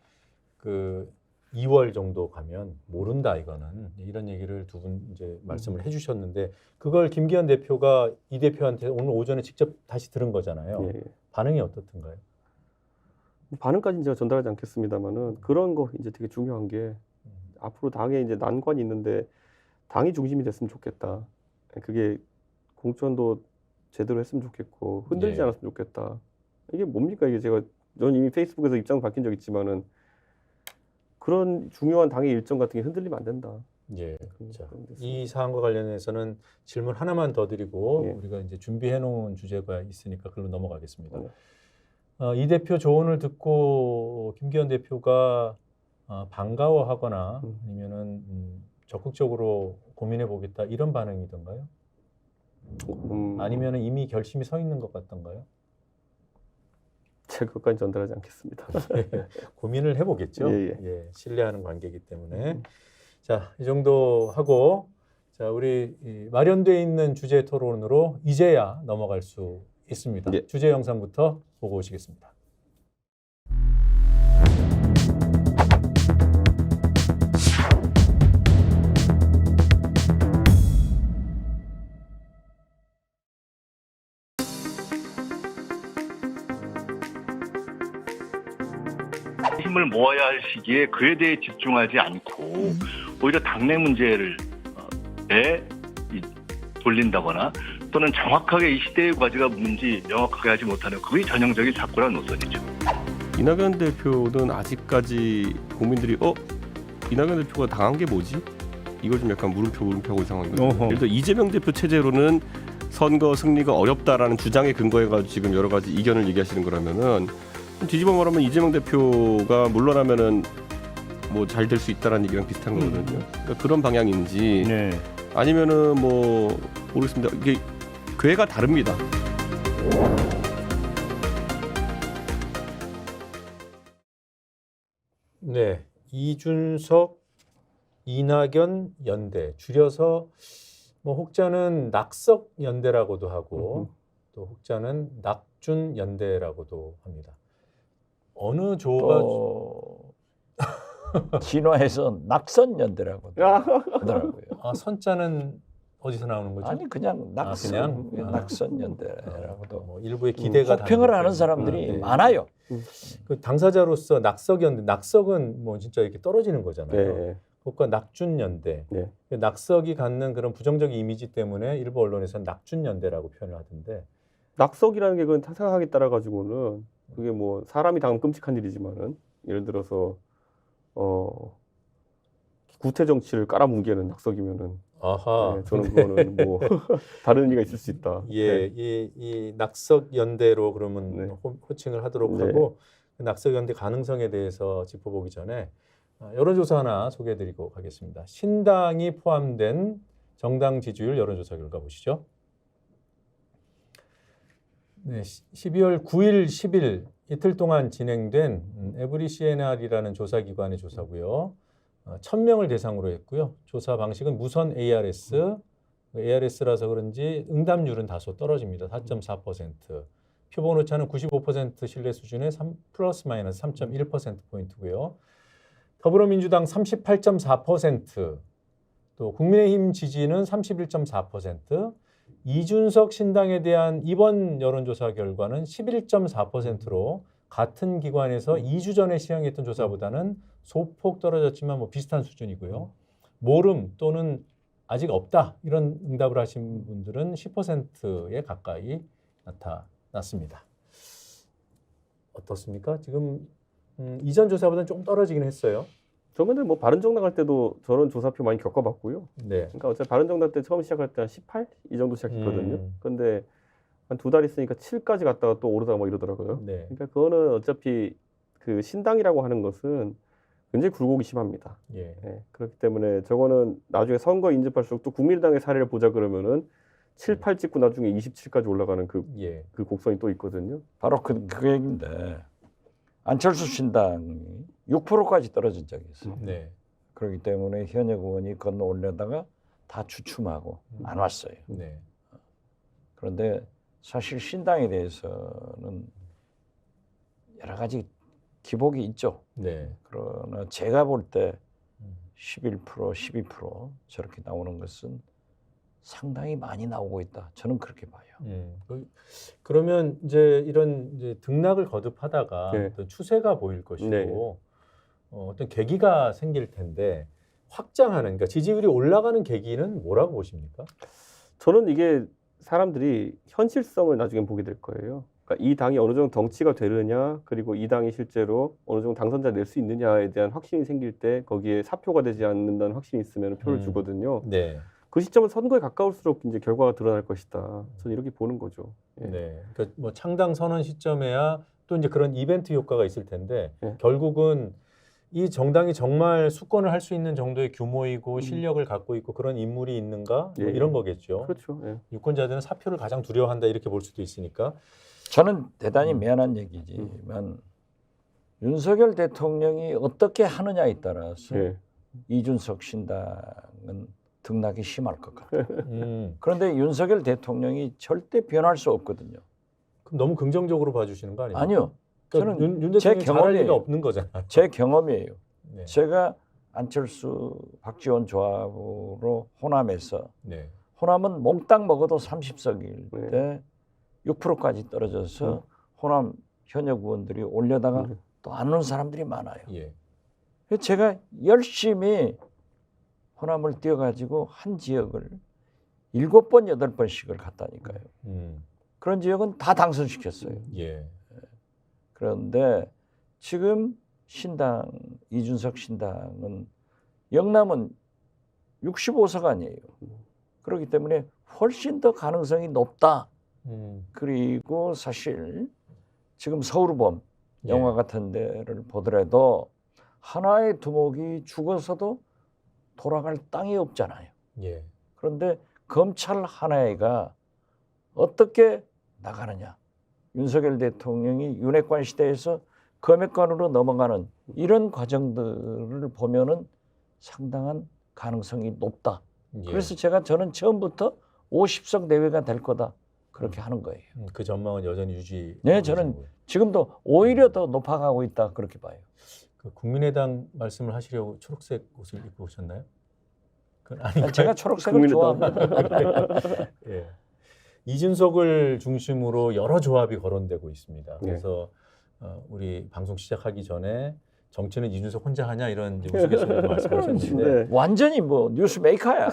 그 2월 정도 가면 모른다 이거는 이런 얘기를 두 분 이제 말씀을 해주셨는데 그걸 김기현 대표가 이 대표한테 오늘 오전에 직접 다시 들은 거잖아요. 예. 반응이 어떻던가요? 반응까지는 제가 전달하지 않겠습니다만은 그런 거 이제 되게 중요한 게 앞으로 당에 이제 난관이 있는데 당이 중심이 됐으면 좋겠다. 그게 공천도 제대로 했으면 좋겠고 흔들리지 예. 않았으면 좋겠다. 이게 뭡니까 이게 제가 저는 이미 페이스북에서 입장 밝힌 적 있지만은 그런 중요한 당의 일정 같은 게 흔들리면 안 된다. 예. 그런 자, 데서. 이 사안과 관련해서는 질문 하나만 더 드리고 예. 우리가 이제 준비해 놓은 주제가 있으니까 그걸로 넘어가겠습니다. 네. 이 대표 조언을 듣고 김기현 대표가 반가워하거나 아니면은 적극적으로 고민해 보겠다 이런 반응이던가요? 아니면은 이미 결심이 서 있는 것 같던가요? 제가 그것까지 전달하지 않겠습니다. 고민을 해보겠죠. 예, 예, 신뢰하는 관계이기 때문에. 자, 이 정도 하고 자, 우리 마련돼 있는 주제 토론으로 이제야 넘어갈 수 있습니다. 예. 주제 영상부터 보고 오시겠습니다. 힘을 모아야 할 시기에 그에 대해 집중하지 않고 오히려 당내 문제를 돌린다거나 또는 정확하게 이 시대의 과제가 뭔지 명확하게 하지 못하는 그게 전형적인 사고란 노선이죠. 이낙연 대표는 아직까지 국민들이 이낙연 대표가 당한 게 뭐지? 이걸 좀 약간 물음표고 상황이거든요. 어허. 예를 들어 이재명 대표 체제로는 선거 승리가 어렵다라는 주장에 근거해가지고 지금 여러 가지 이견을 얘기하시는 거라면은 뒤집어 말하면 이재명 대표가 물러나면은 뭐 잘 될 수 있다라는 얘기랑 비슷한 거거든요. 그러니까 그런 방향인지 네. 아니면은 뭐 모르겠습니다. 이게 궤가 다릅니다. 네, 이준석, 이낙연 연대 줄여서 뭐 혹자는 낙석 연대라고도 하고 또 혹자는 낙준 연대라고도 합니다. 어느 조가 진화해서 낙선 연대라고 하더라고요. 선자는 어디서 나오는 거죠? 아니 그냥 낙선, 그냥? 낙선 연대라고도 뭐 일부의 기대가 혹평을 다른 하는 거죠. 사람들이 네. 많아요. 그 당사자로서 낙석 연대, 낙석은 뭐 진짜 이렇게 떨어지는 거잖아요. 네. 그것과 낙준 연대, 네. 낙석이 갖는 그런 부정적인 이미지 때문에 일부 언론에서는 낙준 연대라고 표현을 하던데. 낙석이라는 게 그건 상황에 따라 가지고는 그게 뭐 사람이 당하면 끔찍한 일이지만은 예를 들어서 구태 정치를 깔아뭉개는 낙석이면은 아하. 네, 저는 그거는 뭐 다른 의미가 있을 수 있다. 예, 네. 이 낙석 연대로 그러면 네. 호칭을 하도록 네. 하고 그 낙석 연대 가능성에 대해서 짚어보기 전에 여론조사 하나 소개해드리고 가겠습니다. 신당이 포함된 정당 지지율 여론조사 결과 보시죠. 네, 12월 9일, 10일 이틀 동안 진행된 에브리 CNR이라는 조사기관의 조사고요. 1,000명을 대상으로 했고요. 조사 방식은 무선 ARS, ARS라서 그런지 응답률은 다소 떨어집니다. 4.4%. 표본 오차는 95% 신뢰 수준의 플러스 마이너스 3.1%포인트고요. 더불어민주당 38.4%, 또 국민의힘 지지는 31.4%, 이준석 신당에 대한 이번 여론조사 결과는 11.4%로 같은 기관에서 2주 전에 시행했던 조사보다는 소폭 떨어졌지만 뭐 비슷한 수준이고요. 모름 또는 아직 없다 이런 응답을 하신 분들은 10%에 가까이 나타났습니다. 어떻습니까? 지금 이전 조사보다는 조금 떨어지긴 했어요. 저번에 뭐 바른정당 나갈 때도 저런 조사표 많이 겪어봤고요. 네. 그러니까 어차피 바른정당 때 처음 시작할 때 한 18? 이 정도 시작했거든요. 근데 한 2달 있으니까 7까지 갔다가 또 오르다가 막 이러더라고요. 네. 그러니까 그거는 어차피 그 신당이라고 하는 것은 굉장히 굴곡이 심합니다. 예. 예, 그렇기 때문에 저거는 나중에 선거 인접할수록 또 국민의당의 사례를 보자 그러면은 7, 8 찍고 나중에 27까지 올라가는 그 예. 곡선이 또 있거든요. 바로 그 얘기인데 안철수 신당이 6%까지 떨어진 적이 있어요. 네. 그렇기 때문에 현역 의원이 건너 올려다가 다 주춤하고 안 왔어요. 네. 그런데 사실 신당에 대해서는 여러 가지 기복이 있죠. 네. 그러나 제가 볼 때 11%, 12% 저렇게 나오는 것은 상당히 많이 나오고 있다. 저는 그렇게 봐요. 그러면 이제 이런 이제 등락을 거듭하다가 네. 어떤 추세가 보일 것이고 네. 어떤 계기가 생길 텐데 확장하는 그러니까 지지율이 올라가는 계기는 뭐라고 보십니까? 저는 이게 사람들이 현실성을 나중에 보게 될 거예요. 그러니까 이 당이 어느 정도 덩치가 되느냐, 그리고 이 당이 실제로 어느 정도 당선자 낼 수 있느냐에 대한 확신이 생길 때 거기에 사표가 되지 않는다는 확신이 있으면 표를 주거든요. 네. 그 시점은 선거에 가까울수록 이제 결과가 드러날 것이다. 저는 이렇게 보는 거죠. 예. 네. 그러니까 뭐 창당 선언 시점에야 또 이제 그런 이벤트 효과가 있을 텐데 네. 결국은 이 정당이 정말 수권을 할 수 있는 정도의 규모이고 실력을 갖고 있고 그런 인물이 있는가 뭐 예. 이런 거겠죠. 그렇죠. 예. 유권자들은 사표를 가장 두려워한다 이렇게 볼 수도 있으니까. 저는 대단히 미안한 얘기지만 윤석열 대통령이 어떻게 하느냐에 따라서 예. 이준석 신당은 등락이 심할 것 같아요. 음, 그런데 윤석열 대통령이 절대 변할 수 없거든요. 그럼 너무 긍정적으로 봐주시는 거 아니에요? 아니요. 그러니까 저는 윤 제 대통령이 잘할 경험이에요. 리가 없는 거잖아요. 제 경험이에요. 네. 제가 안철수, 박지원 조합으로 호남에서 네. 호남은 몽땅 먹어도 30석일 때 6%까지 떨어져서 호남 현역 의원들이 올려다가 또 안 오는 사람들이 많아요. 예. 그래서 제가 열심히 호남을 뛰어가지고 한 지역을 7번, 8번씩을 갔다니까요. 그런 지역은 다 당선시켰어요. 예. 그런데 지금 신당, 이준석 신당은 영남은 65석 아니에요. 그렇기 때문에 훨씬 더 가능성이 높다. 그리고 사실 지금 서울범 영화 같은 데를 보더라도 하나의 두목이 죽어서도 돌아갈 땅이 없잖아요. 예. 그런데 검찰 하나가 어떻게 나가느냐. 윤석열 대통령이 윤핵관 시대에서 검핵관으로 넘어가는 이런 과정들을 보면은 상당한 가능성이 높다. 예. 그래서 저는 처음부터 50석 내외가 될 거다. 그렇게 하는 거예요. 그 전망은 여전히 유지. 네, 저는 지금도 오히려 더 높아가고 있다. 그렇게 봐요. 그 국민의당 말씀을 하시려고 초록색 옷을 입고 오셨나요? 그건 아닌가요? 제가 초록색을 좋아합니다. 예. 이준석을 중심으로 여러 조합이 거론되고 있습니다. 네. 그래서 우리 방송 시작하기 전에 정치는 이준석 혼자 하냐 이런 이제 우스갯소리로 말씀하셨는데 네. 완전히 뭐 뉴스 메이커야.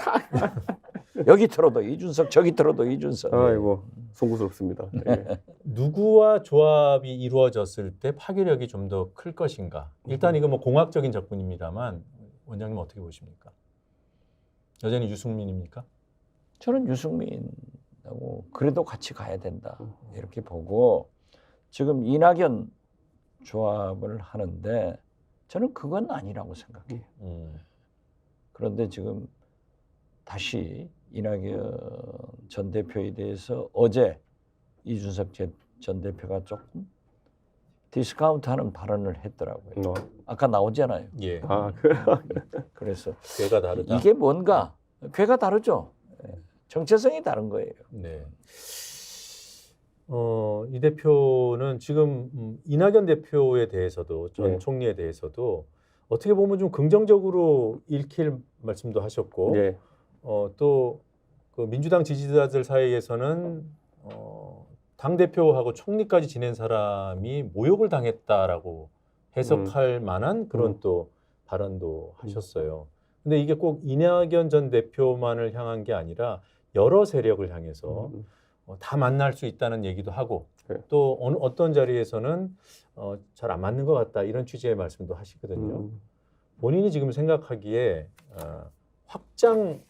여기 틀어도 이준석, 저기 틀어도 이준석. 아이고 송구스럽습니다. 예. 누구와 조합이 이루어졌을 때 파괴력이 좀 더 클 것인가? 일단 이거 뭐 공학적인 접근입니다만 원장님 어떻게 보십니까? 여전히 유승민입니까? 저는 유승민하고 그래도 같이 가야 된다 이렇게 보고 지금 이낙연 조합을 하는데 저는 그건 아니라고 생각해요. 그런데 지금 다시 이낙연 전 대표에 대해서 어제 이준석 전 대표가 조금 디스카운트하는 발언을 했더라고요. 아까 나오잖아요. 예. 그래서 궤가 다르다. 이게 뭔가 궤가 다르죠. 정체성이 다른 거예요. 네. 이 대표는 지금 이낙연 대표에 대해서도 전 네. 총리에 대해서도 어떻게 보면 좀 긍정적으로 읽힐 말씀도 하셨고 예. 또 그 민주당 지지자들 사이에서는 당 대표하고 총리까지 지낸 사람이 모욕을 당했다라고 해석할 만한 그런 또 발언도 하셨어요. 근데 이게 꼭 이낙연 전 대표만을 향한 게 아니라 여러 세력을 향해서 다 만날 수 있다는 얘기도 하고 네. 또 어떤 자리에서는 잘 안 맞는 것 같다 이런 취지의 말씀도 하시거든요. 본인이 지금 생각하기에 확장을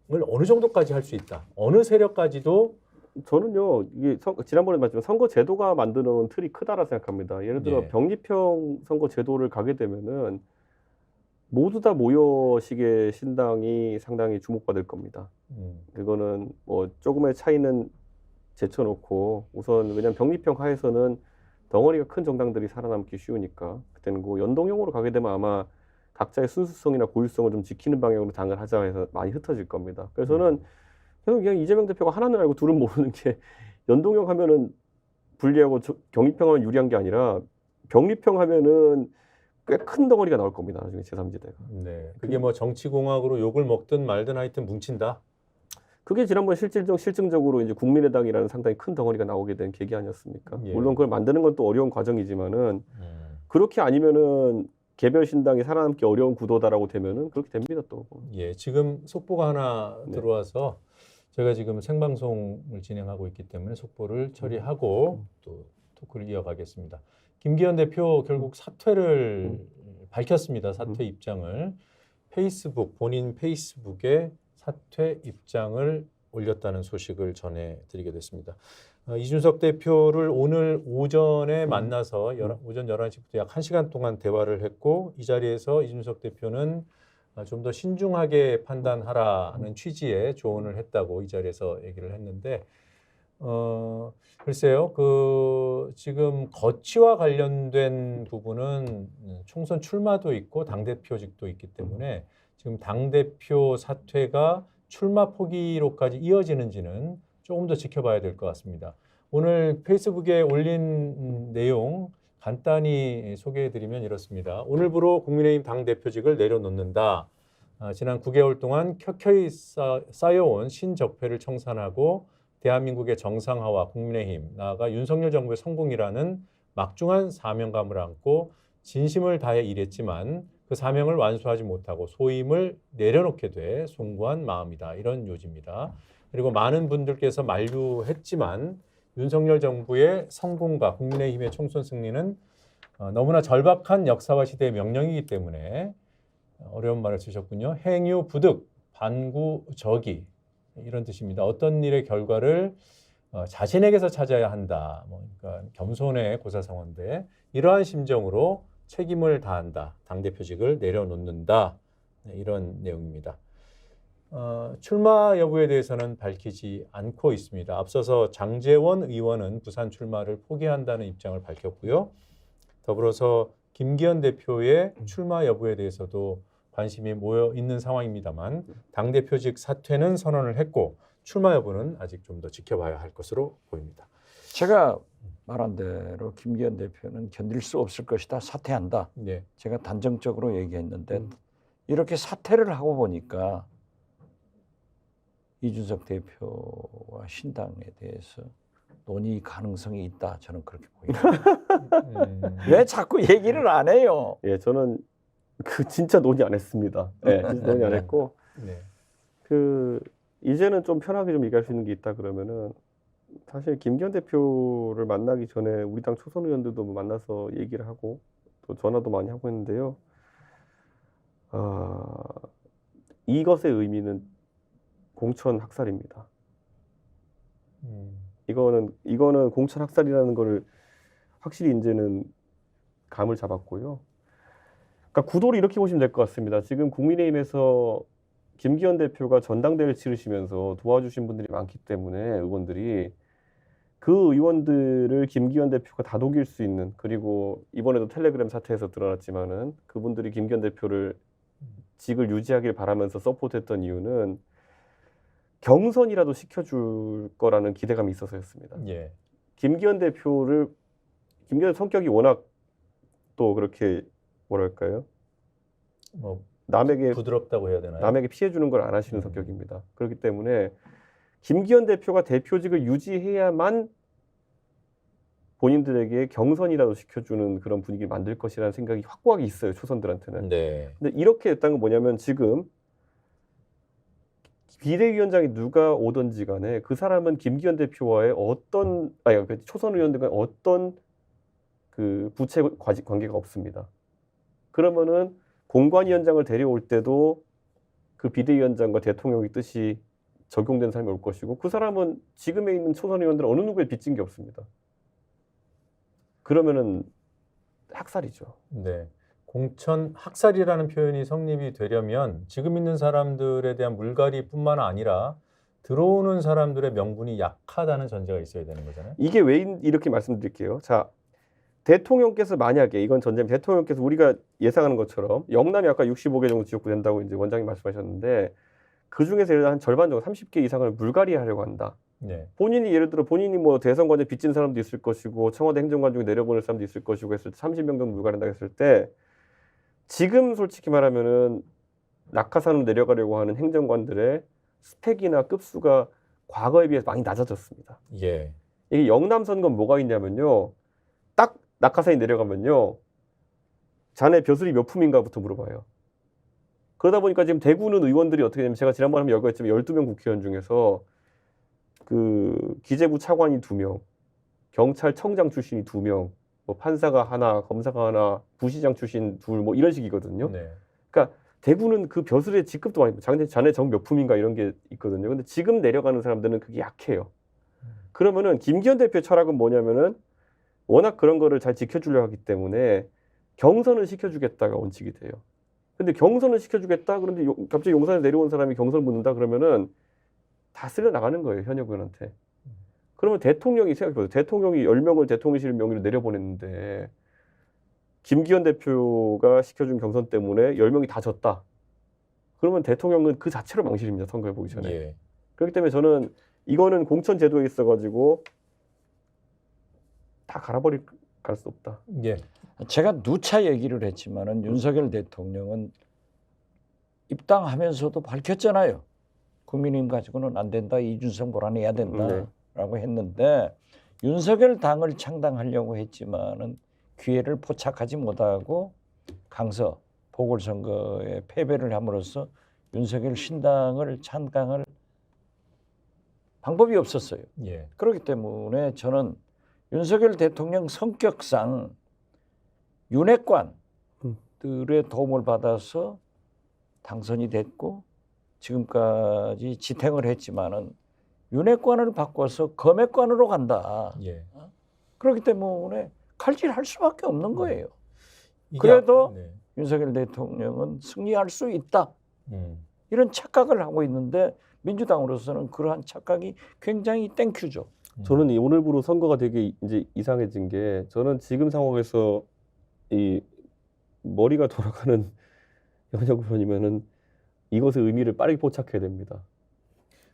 어느 정도까지 할 수 있다. 어느 세력까지도 저는요, 이게 지난번에 말했지만 선거 제도가 만들어 놓은 틀이 크다라 생각합니다. 예를 들어 예. 병립형 선거 제도를 가게 되면은 모두 다 모여식의 신당이 상당히 주목받을 겁니다. 그거는 뭐 조금의 차이는 제쳐놓고 우선 왜냐하면 병립형 하에서는 덩어리가 큰 정당들이 살아남기 쉬우니까 그때는 그 연동형으로 가게 되면 아마 각자의 순수성이나 고유성을 좀 지키는 방향으로 당을 하자 해서 많이 흩어질 겁니다. 그래서 저는 계속 그냥 이재명 대표가 하나는 알고 둘은 모르는 게 연동형 하면은 불리하고 경립형 하면 유리한 게 아니라 병립형 하면은 꽤 큰 덩어리가 나올 겁니다. 나중에 제3지대가. 네. 그게 뭐 정치공학으로 욕을 먹든 말든 하여튼 뭉친다. 그게 지난번 실증적으로 이제 국민의당이라는 상당히 큰 덩어리가 나오게 된 계기 아니었습니까? 예. 물론 그걸 만드는 건 또 어려운 과정이지만은 그렇게 아니면은 개별 신당이 살아남기 어려운 구도다라고 되면은 그렇게 됩니다 또. 예, 지금 속보가 하나 네. 들어와서 제가 지금 생방송을 진행하고 있기 때문에 속보를 처리하고 또 토크를 이어가겠습니다. 김기현 대표 결국 사퇴를 밝혔습니다. 사퇴 입장을 본인 페이스북에 사퇴 입장을 올렸다는 소식을 전해드리게 됐습니다. 이준석 대표를 오늘 오전에 만나서 오전 11시부터 약 1시간 동안 대화를 했고 이 자리에서 이준석 대표는 좀 더 신중하게 판단하라는 취지의 조언을 했다고 이 자리에서 얘기를 했는데 글쎄요. 지금 거취와 관련된 부분은 총선 출마도 있고 당대표직도 있기 때문에 지금 당대표 사퇴가 출마 포기로까지 이어지는지는 조금 더 지켜봐야 될 것 같습니다. 오늘 페이스북에 올린 내용 간단히 소개해드리면 이렇습니다. 오늘부로 국민의힘 당대표직을 내려놓는다. 지난 9개월 동안 켜켜이 쌓여온 신적폐를 청산하고 대한민국의 정상화와 국민의힘, 나아가 윤석열 정부의 성공이라는 막중한 사명감을 안고 진심을 다해 일했지만 그 사명을 완수하지 못하고 소임을 내려놓게 돼 송구한 마음이다. 이런 요지입니다. 그리고 많은 분들께서 만류했지만 윤석열 정부의 성공과 국민의힘의 총선 승리는 너무나 절박한 역사와 시대의 명령이기 때문에 어려운 말을 쓰셨군요. 행유 부득 반구적이 이런 뜻입니다. 어떤 일의 결과를 자신에게서 찾아야 한다. 그러니까 겸손의 고사성어인데 이러한 심정으로 책임을 다한다. 당대표직을 내려놓는다. 이런 내용입니다. 출마 여부에 대해서는 밝히지 않고 있습니다. 앞서서 장제원 의원은 부산 출마를 포기한다는 입장을 밝혔고요. 더불어서 김기현 대표의 출마 여부에 대해서도 관심이 모여 있는 상황입니다만 당대표직 사퇴는 선언을 했고 출마 여부는 아직 좀 더 지켜봐야 할 것으로 보입니다. 제가 말한 대로 김기현 대표는 견딜 수 없을 것이다. 사퇴한다. 네. 제가 단정적으로 얘기했는데 이렇게 사퇴를 하고 보니까 이준석 대표와 신당에 대해서 논의 가능성이 있다. 저는 그렇게 보입니다. 왜 자꾸 얘기를 안 해요? 예, 저는 진짜 논의 안 했습니다. 네, 진짜 논의 안 했고 네. 이제는 좀 편하게 좀 얘기할 수 있는 게 있다 그러면은 사실 김기현 대표를 만나기 전에 우리 당 초선 의원들도 만나서 얘기를 하고 또 전화도 많이 하고 했는데요. 이것의 의미는 공천 학살입니다. 이거는 공천 학살이라는 거를 확실히 이제는 감을 잡았고요. 그러니까 구도를 이렇게 보시면 될 것 같습니다. 지금 국민의힘에서 김기현 대표가 전당대회를 치르시면서 도와주신 분들이 많기 때문에 의원들이 그 의원들을 김기현 대표가 다독일 수 있는, 그리고 이번에도 텔레그램 사태에서 드러났지만은 그분들이 김기현 대표를 직을 유지하길 바라면서 서포트했던 이유는 경선이라도 시켜줄 거라는 기대감이 있어서였습니다. 예. 김기현 성격이 워낙 또 그렇게 뭐랄까요? 뭐 남에게 부드럽다고 해야 되나요? 남에게 피해 주는 걸 안 하시는 성격입니다. 그렇기 때문에 김기현 대표가 대표직을 유지해야만 본인들에게 경선이라도 시켜주는 그런 분위기를 만들 것이라는 생각이 확고하게 있어요. 초선들한테는. 네. 근데 이렇게 됐다는 건 뭐냐면 지금 비대위원장이 누가 오든지 간에 그 사람은 김기현 대표와의 초선 의원들과 어떤 그 부채 관계가 없습니다. 그러면은 공관위원장을 데려올 때도 그 비대위원장과 대통령의 뜻이 적용된 사람이 올 것이고 그 사람은 지금에 있는 초선 의원들은 어느 누구에 빚진 게 없습니다. 그러면은 학살이죠. 네. 공천 학살이라는 표현이 성립이 되려면 지금 있는 사람들에 대한 물갈이뿐만 아니라 들어오는 사람들의 명분이 약하다는 전제가 있어야 되는 거잖아요. 이게 왜 이렇게 말씀드릴게요. 자, 대통령께서 만약에 이건 전제입니다. 대통령께서 우리가 예상하는 것처럼 영남이 아까 65개 정도 지역구 된다고 이제 원장님 말씀하셨는데 그 중에서 한 절반 정도 30개 이상을 물갈이하려고 한다. 네. 본인이 예를 들어 본인이 뭐 대선 과제 빚진 사람도 있을 것이고 청와대 행정관 중에 내려보낼 사람도 있을 것이고 했을 때 30명 정도 물갈이한다 했을 때 지금 솔직히 말하면은 낙하산으로 내려가려고 하는 행정관들의 스펙이나 급수가 과거에 비해서 많이 낮아졌습니다. 예. 이게 영남 선거는 뭐가 있냐면요. 딱 낙하산이 내려가면요. 자네 벼슬이 몇 품인가부터 물어봐요. 그러다 보니까 지금 대구는 의원들이 어떻게 되냐면 제가 지난번에 한번 여기했지만 12명 국회의원 중에서 그 기재부 차관이 2명, 경찰청장 출신이 2명, 뭐 판사가 하나, 검사가 하나, 부시장 출신 2, 뭐 이런 식이거든요. 네. 그러니까 대구는 그 벼슬의 직급도 많이 자네 정 몇 품인가 이런 게 있거든요. 근데 지금 내려가는 사람들은 그게 약해요. 그러면은 김기현 대표의 철학은 뭐냐면은 워낙 그런 거를 잘 지켜주려고 하기 때문에 경선을 시켜주겠다가 원칙이 돼요. 근데 경선을 시켜주겠다 그런데 갑자기 용산에 내려온 사람이 경선을 묻는다 그러면은 다 쓸려 나가는 거예요. 현역 의원한테. 그러면 대통령이 생각해보세요. 대통령이 10명을 대통령실 명의로 내려보냈는데 김기현 대표가 시켜준 경선 때문에 10명이 다 졌다. 그러면 대통령은 그 자체로 망실입니다. 선거에 보기 전에. 예. 그렇기 때문에 저는 이거는 공천 제도에 있어가지고 다 갈 수 없다. 예. 제가 누차 얘기를 했지만은 윤석열 대통령은 입당하면서도 밝혔잖아요. 국민의힘 가지고는 안 된다. 이준석 몰아내야 된다라고 했는데 윤석열 당을 창당하려고 했지만은 기회를 포착하지 못하고 강서 보궐선거에 패배를 함으로써 윤석열 신당을 창당할 방법이 없었어요. 예. 그렇기 때문에 저는 윤석열 대통령 성격상 윤핵관들의 도움을 받아서 당선이 됐고 지금까지 지탱을 했지만은 윤핵관을 바꿔서 검핵관으로 간다. 예. 그렇기 때문에 칼질할 수밖에 없는 거예요. 이게 그래도 네. 윤석열 대통령은 승리할 수 있다. 이런 착각을 하고 있는데 민주당으로서는 그러한 착각이 굉장히 땡큐죠. 저는 이 오늘부로 선거가 되게 이제 이상해진 게 저는 지금 상황에서 이 머리가 돌아가는 현역 의원이면은 이것의 의미를 빠르게 포착해야 됩니다.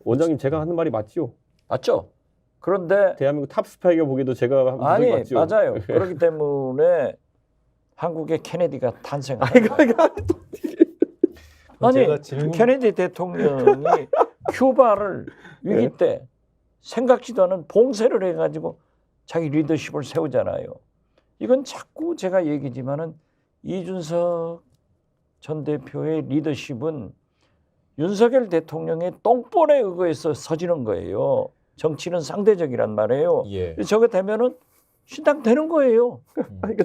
원장님 제가 하는 말이 맞죠? 맞죠? 그런데 대한민국 탑 스파이가 보기에도 제가 하는 아니 말이 맞죠? 맞아요. 그렇기 때문에 한국의 케네디가 탄생한 아니 제가 질문 케네디 대통령이 큐바를 위기 네. 때 생각지도 않은 봉쇄를 해가지고 자기 리더십을 세우잖아요. 이건 자꾸 제가 얘기지만은 이준석 전 대표의 리더십은 윤석열 대통령의 똥볼에 의거해서 서지는 거예요. 정치는 상대적이란 말이에요. 예. 저게 되면은 신당 되는 거예요. 아니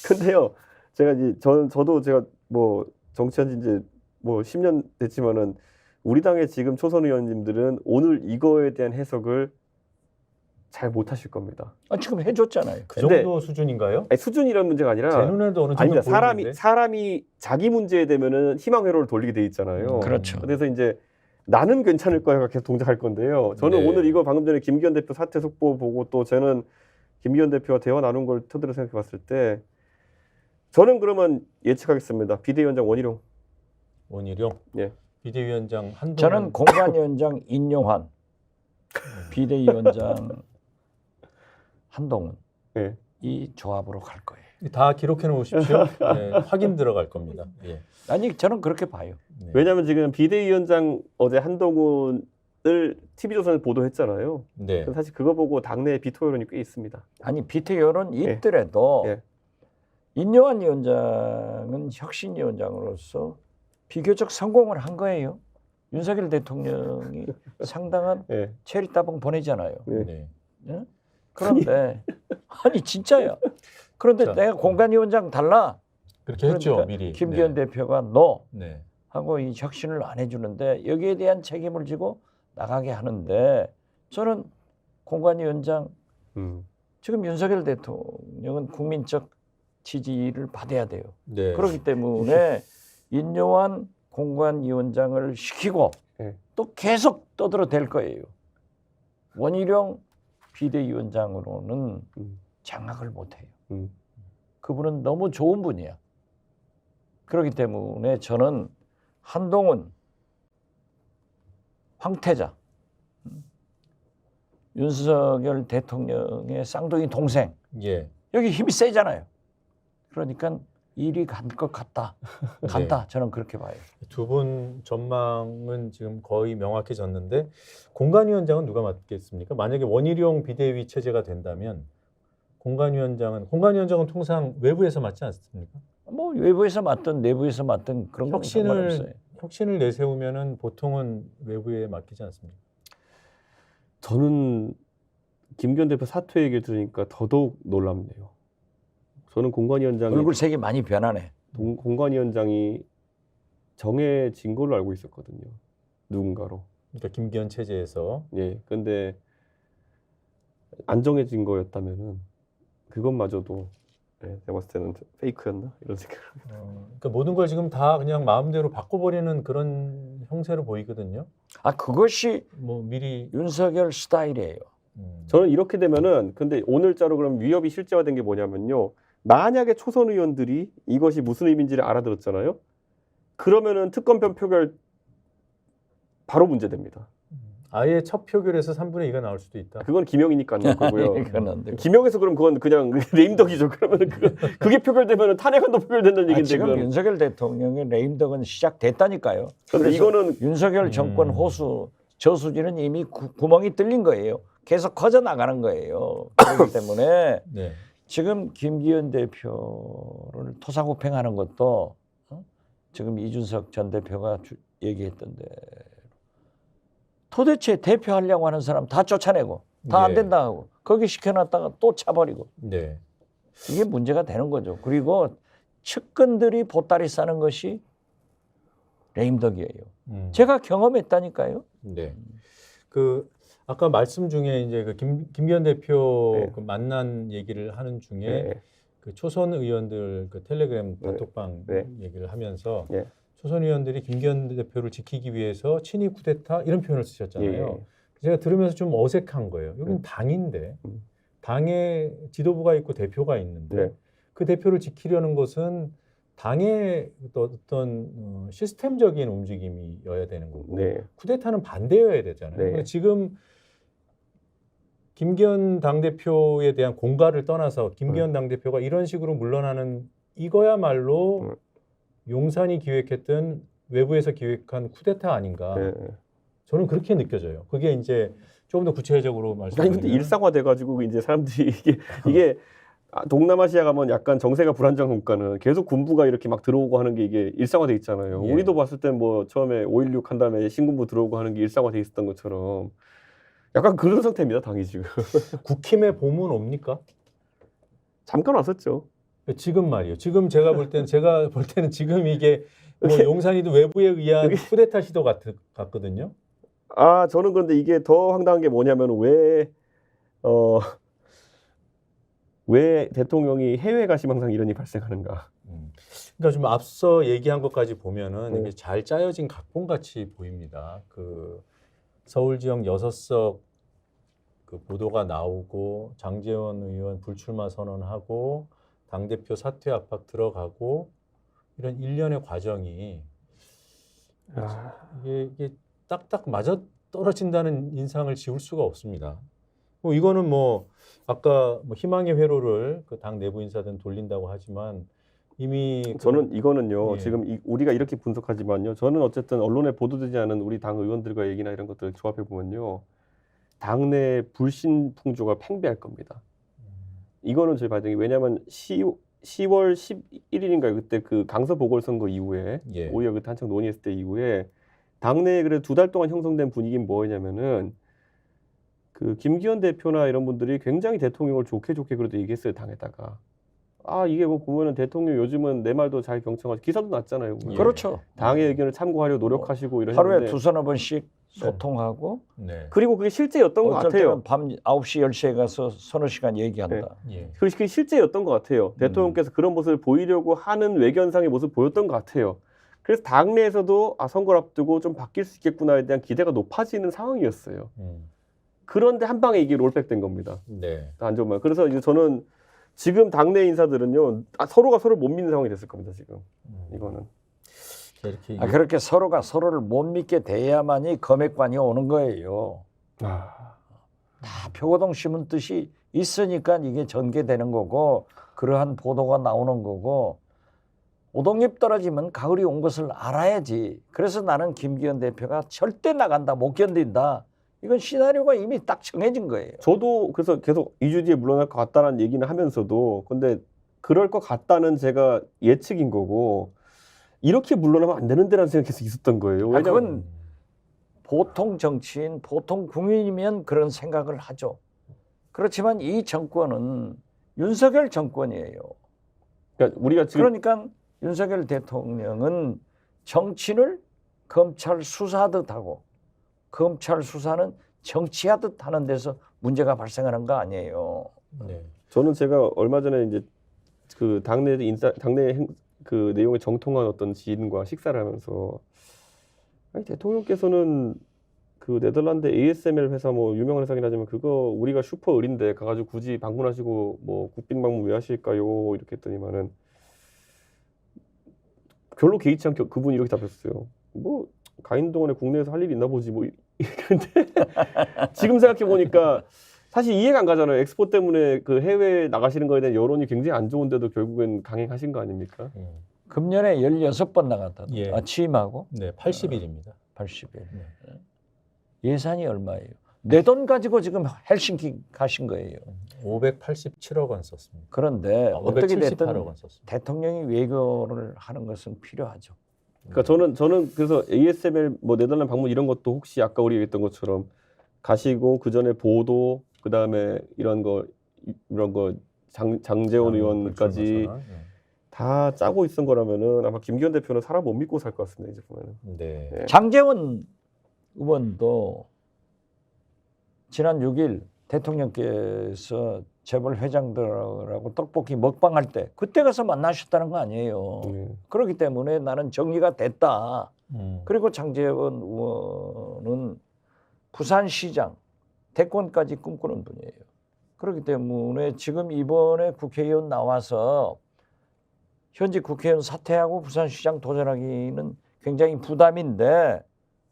근데요. 제가 이제 저도 제가 뭐 정치한 지 이제 뭐 10년 됐지만은 우리 당의 지금 초선 의원님들은 오늘 이거에 대한 해석을 잘 못하실 겁니다. 지금 해줬잖아요. 그 근데- 정도 수준인가요? 아니, 수준이라는 문제가 아니라 제 눈에도 어느 정도 아닙니다. 보이는데. 사람이 자기 문제에 되면은 희망 회로를 돌리게 돼 있잖아요. 그렇죠. 그래서 이제 나는 괜찮을 거야가 계속 동작할 건데요. 저는 네. 오늘 이거 방금 전에 김기현 대표 사퇴 속보 보고 또 저는 김기현 대표와 대화 나눈 걸 토대로 생각해 봤을 때 저는 그러면 예측하겠습니다. 비대위원장 원희룡. 원희룡. 예. 비대위원장 한동훈. 저는 공관위원장 인용환, 비대위원장 한동훈 예. 이 조합으로 갈 거예요. 다 기록해 놓으십시오. 네, 확인 들어갈 겁니다. 예. 아니 저는 그렇게 봐요. 네. 왜냐하면 지금 비대위원장 어제 한동훈을 TV조선에 보도했잖아요. 네. 사실 그거 보고 당내에 비토 여론이 꽤 있습니다. 아니 비태 여론 있더라도 예. 인요한 위원장은 혁신위원장으로서 비교적 성공을 한 거예요. 윤석열 대통령이 상당한 예. 체리 따봉 보내잖아요. 네. 네. 예? 그런데 아니 진짜야. 그런데 자, 내가 공관위원장 달라. 그렇게 했죠, 그러니까 미리. 김기현 네. 대표가 너 네. 하고 이 혁신을 안 해주는데 여기에 대한 책임을 지고 나가게 하는데 저는 공관위원장 지금 윤석열 대통령은 국민적 지지를 받아야 돼요. 네. 그렇기 때문에 인요한 공관위원장을 시키고 네. 또 계속 떠들어댈 거예요. 원희룡 비대위원장으로는 장악을 못해요. 그분은 너무 좋은 분이야. 그렇기 때문에 저는 한동훈, 황태자, 윤석열 대통령의 쌍둥이 동생 예. 여기 힘이 세잖아요. 그러니까 일이 간 것 같다. 간다. 네. 저는 그렇게 봐요. 두 분 전망은 지금 거의 명확해졌는데 공관위원장은 누가 맡겠습니까? 만약에 원희룡 비대위 체제가 된다면 공관위원장은 통상 외부에서 맡지 않습니까? 뭐 외부에서 맡든 내부에서 맡든 그런 건 상관없어요. 혁신을 내세우면은 보통은 외부에 맡기지 않습니까? 저는 김기현 대표 사퇴 얘기를 들으니까 더더욱 놀랍네요. 저는 공관위원장이 얼굴 색이 많이 변하네. 공관위원장이 정해진 걸로 알고 있었거든요. 누군가로. 그러니까 김기현 체제에서 예. 근데 안 정해진 거였다면은 그것마저도 제가 봤을 때는 페이크였나 이런 생각. 그러니까 모든 걸 지금 다 그냥 마음대로 바꿔버리는 그런 형세로 보이거든요. 아 그것이 뭐 미리 윤석열 스타일이에요. 저는 이렇게 되면은 근데 오늘자로 그럼 위협이 실제화된 게 뭐냐면요. 만약에 초선 의원들이 이것이 무슨 의미인지를 알아들었잖아요. 그러면은 특검편 표결 바로 문제됩니다. 아예 첫 표결에서 3분의 2가 나올 수도 있다. 그건 김영이니까 안 나올 거고요. 그건 안 되고. 김영에서 그럼 그건 그냥 레임덕이죠. 그러면은 그게 표결되면은 탄핵안도 표결된다는 얘기인데 지금 그건. 윤석열 대통령의 레임덕은 시작됐다니까요. 근데 그래서 이거는 윤석열 정권 호수 저수지는 이미 구멍이 뚫린 거예요. 계속 커져 나가는 거예요. 그렇기 때문에 네. 지금 김기현 대표를 토사구팽하는 것도 지금 이준석 전 대표가 얘기했던 대로 도대체 대표하려고 하는 사람 다 쫓아내고 다 안 예. 된다 하고 거기 시켜놨다가 또 차버리고 네. 이게 문제가 되는 거죠. 그리고 측근들이 보따리 싸는 것이 레임덕이에요. 제가 경험했다니까요. 네. 그 아까 말씀 중에 이제 그 김기현 대표 네. 그 만난 얘기를 하는 중에 네. 그 초선 의원들 그 텔레그램 네. 단톡방 네. 얘기를 하면서 네. 초선 의원들이 김기현 대표를 지키기 위해서 친위 쿠데타 이런 표현을 쓰셨잖아요. 예. 제가 들으면서 좀 어색한 거예요. 여긴 당인데 당의 지도부가 있고 대표가 있는데 네. 그 대표를 지키려는 것은 당의 어떤 시스템적인 움직임이어야 되는 거고 네. 쿠데타는 반대여야 되잖아요. 네. 근데 지금 김기현 당대표에 대한 공갈을 떠나서 김기현 당대표가 이런 식으로 물러나는 이거야말로 용산이 기획했던 외부에서 기획한 쿠데타 아닌가. 네. 저는 그렇게 느껴져요. 그게 이제 조금 더 구체적으로 아니 말씀드리면 근데 일상화돼 가지고 이제 사람들이 이게 동남아시아 가면 약간 정세가 불안정한 국가는 계속 군부가 이렇게 막 들어오고 하는 게 이게 일상화돼 있잖아요. 예. 우리도 봤을 땐 뭐 처음에 5.16 한 다음에 신군부 들어오고 하는 게 일상화돼 있었던 것처럼 약간 그런 상태입니다. 당이 지금. 국힘의 봄은 옵니까? 잠깐 왔었죠. 지금 말이에요. 지금 제가 볼 때는 지금 이게 뭐 용산이도 외부에 의한 쿠데타 시도 같거든요. 아 저는 그런데 이게 더 황당한 게 뭐냐면 왜 대통령이 해외 가시면 항상 이런 일이 발생하는가. 그러니까 좀 앞서 얘기한 것까지 보면은 이게 잘 짜여진 각본같이 보입니다. 그 서울 지역 6석 그 보도가 나오고 장제원 의원 불출마 선언하고 당대표 사퇴 압박 들어가고 이런 일련의 과정이 이게 딱딱 맞아 떨어진다는 인상을 지울 수가 없습니다. 이거는 뭐 아까 뭐 희망의 회로를 그 당 내부 인사들은 돌린다고 하지만 이미 저는 이거는요. 예. 지금 우리가 이렇게 분석하지만요. 저는 어쨌든 언론에 보도되지 않은 우리 당 의원들과 얘기나 이런 것들을 조합해 보면요. 당내 불신 풍조가 팽배할 겁니다. 이거는 저희 반증이 왜냐하면 10월 11일인가요? 그때 그 강서 보궐선거 이후에 예. 오히려 그때 한창 논의했을 때 이후에 당내에 그래 2달 동안 형성된 분위기는 뭐냐면은 그 김기현 대표나 이런 분들이 굉장히 대통령을 좋게 그래도 얘기했어요 당에다가. 아 이게 뭐 보면은 대통령 요즘은 내 말도 잘 경청하고 기사도 났잖아요. 보면. 그렇죠. 당의 의견을 참고하려 노력하시고 이런 하루에 했는데 두서너 번씩 소통하고 네. 그리고 그게 실제였던 것 어쩔 같아요. 때는 밤 9시 10시에 가서 서너 시간 얘기한다. 예. 그게 실제였던 것 같아요. 대통령께서 그런 모습을 보이려고 하는 외견상의 모습을 보였던 것 같아요. 그래서 당내에서도 아 선거를 앞두고 좀 바뀔 수 있겠구나에 대한 기대가 높아지는 상황이었어요. 그런데 한 방에 이게 롤백된 겁니다. 네. 안 좋은 말. 그래서 이제 저는 지금 당내 인사들은요 서로가 서로를 못 믿는 상황이 됐을 겁니다. 지금 이거는. 이렇게 그렇게 서로가 서로를 못 믿게 돼야만이 검핵관이 오는 거예요. 다 표고동 심은 뜻이 있으니까 이게 전개되는 거고 그러한 보도가 나오는 거고 오동잎 떨어지면 가을이 온 것을 알아야지. 그래서 나는 김기현 대표가 절대 나간다 못 견딘다. 이건 시나리오가 이미 딱 정해진 거예요. 저도 그래서 계속 2주 뒤에 물러날 것 같다는 얘기는 하면서도 근데 그럴 것 같다는 제가 예측인 거고 이렇게 물러나면 안 되는데라는 생각이 계속 있었던 거예요. 왜냐면 그건 보통 정치인, 보통 국민이면 그런 생각을 하죠. 그렇지만 이 정권은 윤석열 정권이에요. 그러니까 우리가 지금 그러니까 윤석열 대통령은 정치를 검찰 수사하듯 하고 검찰 수사는 정치하듯 하는 데서 문제가 발생하는 거 아니에요. 네. 저는 제가 얼마 전에 이제 그 당내 그 내용을 정통한 어떤 지인과 식사를 하면서 아니 대통령께서는 그 네덜란드 ASML 회사 뭐 유명한 회사긴 하지만 그거 우리가 슈퍼 을인데 가가지고 굳이 방문하시고 뭐 국빈 방문 왜 하실까요? 이렇게 했더니만은 별로 개의치 않게 그분이 이렇게 답했어요. 뭐 가인동안에 국내에서 할 일이 있나 보지 뭐 근데 지금 생각해 보니까 사실 이해가 안 가잖아요. 엑스포 때문에 그 해외에 나가시는 거에 대한 여론이 굉장히 안 좋은데도 결국엔 강행하신 거 아닙니까? 금년에 16번 나갔다. 예. 취임하고 네, 80일입니다. 80일. 네. 예산이 얼마예요? 내 돈 가지고 지금 헬싱키 가신 거예요. 587억 원 썼습니다. 그런데 어떻게 578억 됐든 원 썼습니다. 대통령이 외교를 하는 것은 필요하죠. 그러니까 저는 그래서 ASML 뭐 네덜란드 방문 이런 것도 혹시 아까 우리 얘기했던 것처럼 가시고 그 전에 보도 그 다음에 이런 거 장제원 의원까지 다 짜고 있은 거라면은 아마 김기현 대표는 사람 못 믿고 살 것 같습니다. 이제 보면은. 네. 네. 장제원 의원도 지난 6일 대통령께서 재벌 회장들하고 떡볶이 먹방할 때 그때 가서 만나셨다는 거 아니에요. 그렇기 때문에 나는 정리가 됐다. 그리고 장제원 의원은 부산시장 대권까지 꿈꾸는 분이에요. 그렇기 때문에 지금 이번에 국회의원 나와서 현직 국회의원 사퇴하고 부산시장 도전하기는 굉장히 부담인데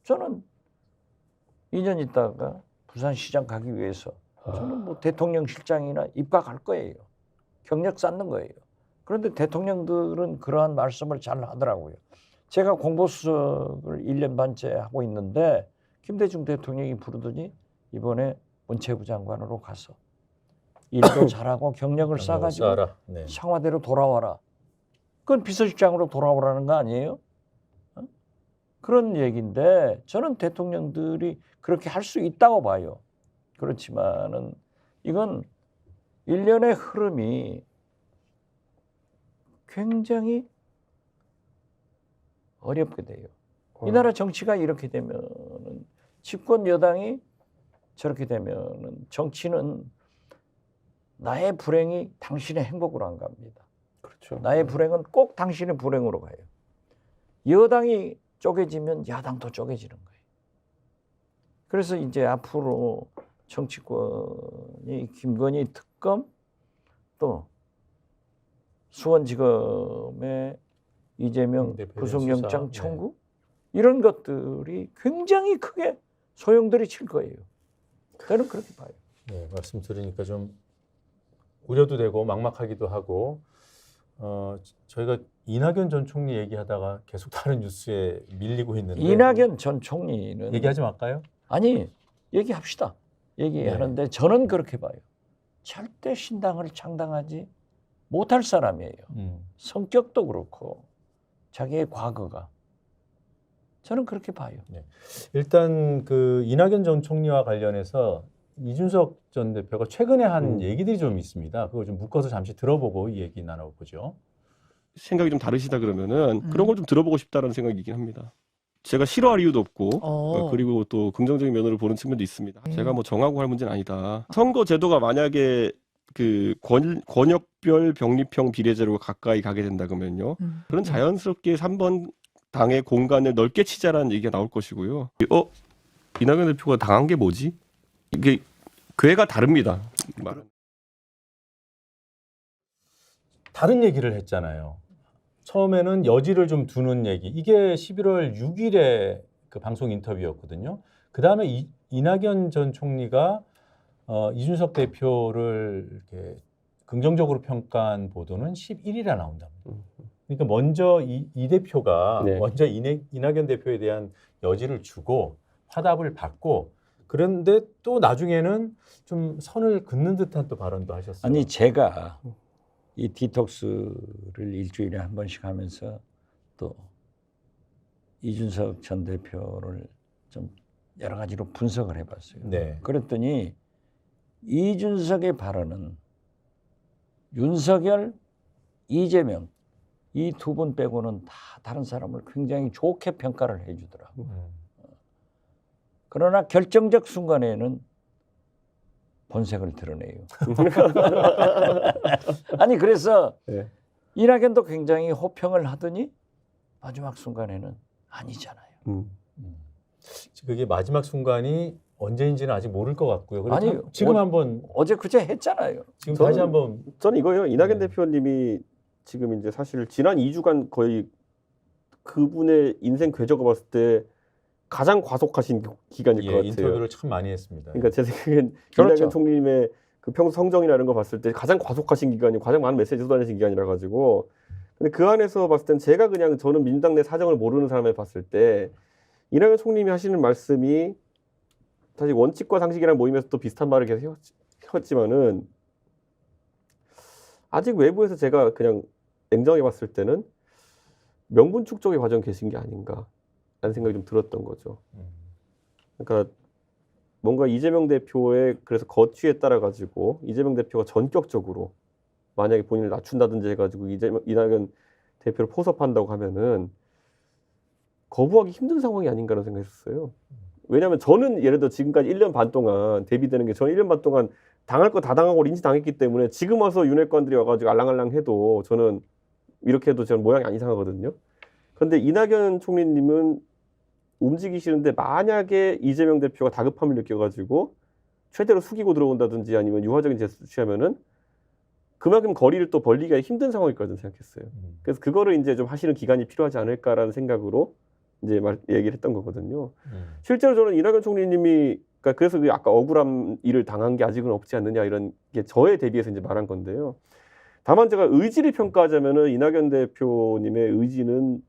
저는 2년 있다가 부산시장 가기 위해서 저는 뭐 대통령실장이나 입각할 거예요. 경력 쌓는 거예요. 그런데 대통령들은 그러한 말씀을 잘 하더라고요. 제가 공보수석을 1년 반째 하고 있는데 김대중 대통령이 부르더니 이번에 문체부 장관으로 가서 일도 잘하고 경력을 쌓아가지고 네. 청와대로 돌아와라. 그건 비서실장으로 돌아오라는 거 아니에요? 그런 얘기인데 저는 대통령들이 그렇게 할 수 있다고 봐요. 그렇지만은 이건 일련의 흐름이 굉장히 어렵게 돼요. 이 나라 정치가 이렇게 되면은 집권 여당이 저렇게 되면은 정치는 나의 불행이 당신의 행복으로 안 갑니다. 그렇죠. 나의 불행은 꼭 당신의 불행으로 가요. 여당이 쪼개지면 야당도 쪼개지는 거예요. 그래서 이제 앞으로 정치권이 김건희 특검 또 수원지검의 이재명 구속영장 청구 이런 것들이 굉장히 크게 소용돌이 칠 거예요. 저는 그렇게 봐요. 네, 말씀 들으니까 좀 우려도 되고 막막하기도 하고 저희가 이낙연 전 총리 얘기하다가 계속 다른 뉴스에 밀리고 있는데 이낙연 전 총리는 얘기하지 말까요? 아니 얘기합시다. 얘기하는데 저는 그렇게 봐요. 절대 신당을 창당하지 못할 사람이에요. 성격도 그렇고 자기의 과거가 저는 그렇게 봐요. 일단 그 이낙연 전 총리와 관련해서 이준석 전 대표가 최근에 한 얘기들이 좀 있습니다. 그거 좀 묶어서 잠시 들어보고 이 얘기 나눠보죠. 생각이 좀 다르시다 그러면은 그런 걸 좀 들어보고 싶다라는 생각이긴 합니다. 제가 싫어할 이유도 없고 그리고 또 긍정적인 면으로 보는 측면도 있습니다. 제가 뭐 정하고 할 문제는 아니다. 선거 제도가 만약에 그 권역별 병립형 비례제로 가까이 가게 된다 그러면요. 그런 자연스럽게 3번 당의 공간을 넓게 치자라는 얘기가 나올 것이고요. 이낙연 대표가 당한 게 뭐지? 이게 궤가 다릅니다. 다른 얘기를 했잖아요. 처음에는 여지를 좀 두는 얘기. 이게 11월 6일에 그 방송 인터뷰였거든요. 그 다음에 이낙연 전 총리가 이준석 대표를 이렇게 긍정적으로 평가한 보도는 11일에 나온답니다. 그러니까 먼저 이 대표가 네. 먼저 이낙연 대표에 대한 여지를 주고 화답을 받고 그런데 또 나중에는 좀 선을 긋는 듯한 또 발언도 하셨어요. 아니 제가 이 디톡스를 일주일에 한 번씩 하면서 또 이준석 전 대표를 좀 여러 가지로 분석을 해봤어요. 네. 그랬더니 이준석의 발언은 윤석열, 이재명 이 두 분 빼고는 다 다른 사람을 굉장히 좋게 평가를 해주더라고요. 그러나 결정적 순간에는 본색을 드러내요. 아니 그래서 네. 이낙연도 굉장히 호평을 하더니 마지막 순간에는 아니잖아요. 그게 마지막 순간이 언제인지는 아직 모를 것 같고요. 그래서 아니, 지금 한번 어제 그제 했잖아요. 지금 다시 한번 저는 이거예요. 이낙연 네. 대표님이 지금 이제 사실 지난 2주간 거의 그분의 인생 궤적을 봤을 때 가장 과속하신 기간일 것 같아요. 인터뷰를 참 많이 했습니다. 그러니까 제 생각엔 그렇죠. 이낙연 총리님의 그 평소 성정이나 이런 거 봤을 때 가장 과속하신 기간이고 가장 많은 메시지 쏟아내신 기간이라 가지고 근데 그 안에서 봤을 땐 제가 그냥 저는 민주당 내 사정을 모르는 사람을 봤을 때 이낙연 총리님이 하시는 말씀이 사실 원칙과 상식이라는 모임에서 또 비슷한 말을 계속 했지만은 아직 외부에서 제가 그냥 냉정해 봤을 때는 명분 축적의 과정 계신 게 아닌가라는 생각이 좀 들었던 거죠. 그러니까 뭔가 이재명 대표의 그래서 거취에 따라 가지고 이재명 대표가 전격적으로 만약에 본인을 낮춘다든지 해가지고 이낙연 대표를 포섭한다고 하면은 거부하기 힘든 상황이 아닌가라는 생각했었어요. 왜냐하면 저는 예를 들어 지금까지 1년 반 동안 대비되는 게 저는 1년 반 동안 당할 거 다 당하고 인지당했기 때문에 지금 와서 윤핵관들이 와가지고 알랑알랑 해도 저는 이렇게 해도 저는 모양이 안 이상하거든요. 그런데 이낙연 총리님은 움직이시는데 만약에 이재명 대표가 다급함을 느껴가지고 최대로 숙이고 들어온다든지 아니면 유화적인 제스처를 취하면은 그만큼 거리를 또 벌리기가 힘든 상황일 거라고 생각했어요. 그래서 그거를 이제 좀 하시는 기간이 필요하지 않을까라는 생각으로 이제 얘기를 했던 거거든요. 실제로 저는 이낙연 총리님이 그러니까 그래서 그 아까 억울한 일을 당한 게 아직은 없지 않느냐 이런 게 저에 대비해서 이제 말한 건데요. 다만 제가 의지를 평가하자면은 이낙연 대표님의 의지는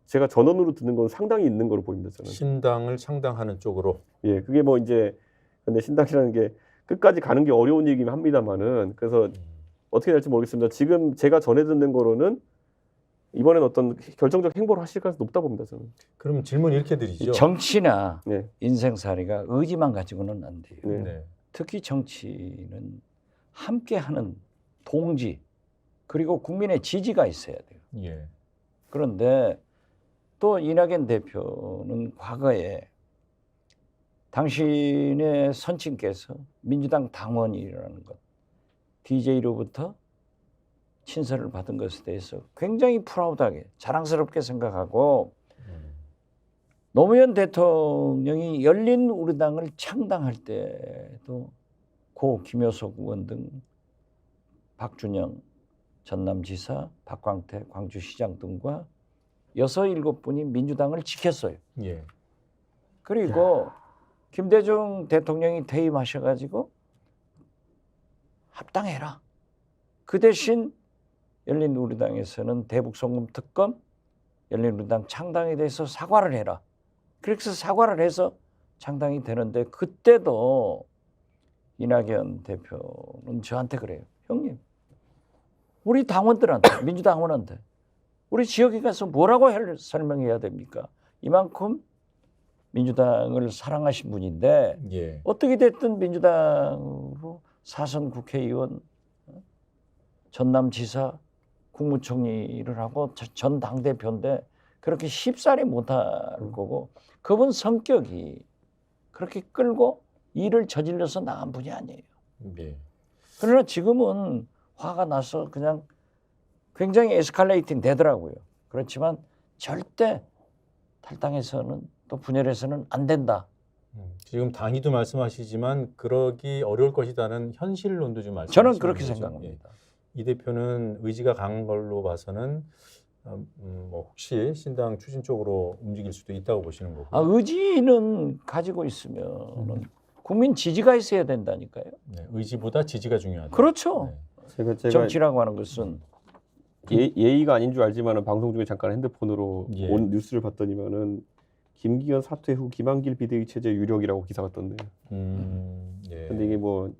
제가 전원으로 듣는 건 상당히 있는 거로 보입니다. 저는. 신당을 창당하는 쪽으로. 예, 그게 뭐 이제 근데 신당이라는 게 끝까지 가는 게 어려운 얘기긴 합니다만은 그래서 어떻게 될지 모르겠습니다. 지금 제가 전해 듣는 거로는 이번엔 어떤 결정적 행보를 하실 가능성이 높다 봅니다. 저는. 그럼 질문 이렇게 드리죠. 정치나 네. 인생살이가 의지만 가지고는 안 돼요. 네. 네. 특히 정치는 함께하는 동지 그리고 국민의 지지가 있어야 돼요. 예. 그런데 또 이낙연 대표는 과거에 당신의 선친께서 민주당 당원이라는 것, DJ로부터 친서를 받은 것에 대해서 굉장히 프라우드하게 자랑스럽게 생각하고 노무현 대통령이 열린 우리당을 창당할 때도 고 김효석 의원 등 박준영 전남지사, 박광태 광주시장 등과 6, 7분이 민주당을 지켰어요. 예. 그리고 김대중 대통령이 퇴임하셔가지고 합당해라. 그 대신 열린우리당에서는 대북송금 특검, 열린우리당 창당에 대해서 사과를 해라. 그래서 사과를 해서 창당이 되는데 그때도 이낙연 대표는 저한테 그래요. 형님, 우리 당원들한테, 민주당원한테 우리 지역에 가서 뭐라고 설명해야 됩니까? 이만큼 민주당을 사랑하신 분인데 예. 어떻게 됐든 민주당으로 사선 국회의원, 전남지사, 국무총리를 하고 전 당대표인데 그렇게 쉽사리 못할 거고 그분 성격이 그렇게 끌고 일을 저질러서 나간 분이 아니에요. 예. 그러나 지금은 화가 나서 그냥 굉장히 에스컬레이팅 되더라고요. 그렇지만 절대 탈당해서는 또 분열해서는 안 된다. 지금 당이도 말씀하시지만 그러기 어려울 것이라는 현실론도 좀 말씀하시는 저는 그렇게 거죠. 생각합니다. 예. 이 대표는 의지가 강한 걸로 봐서는 뭐 혹시 신당 추진 쪽으로 움직일 수도 있다고 보시는 거고. 의지는 가지고 있으면 국민 지지가 있어야 된다니까요. 네, 의지보다 지지가 중요하다. 그렇죠. 네. 제가 정치라고 하는 것은 예의가 아닌 줄 알지만은 방송 중에 잠깐 핸드폰으로 예. 온 뉴스를 봤더니만은 김기현 사퇴 후 김한길 비대위 체제 유력이라고 기사가 떴네요. 예. 근데 이게 뭐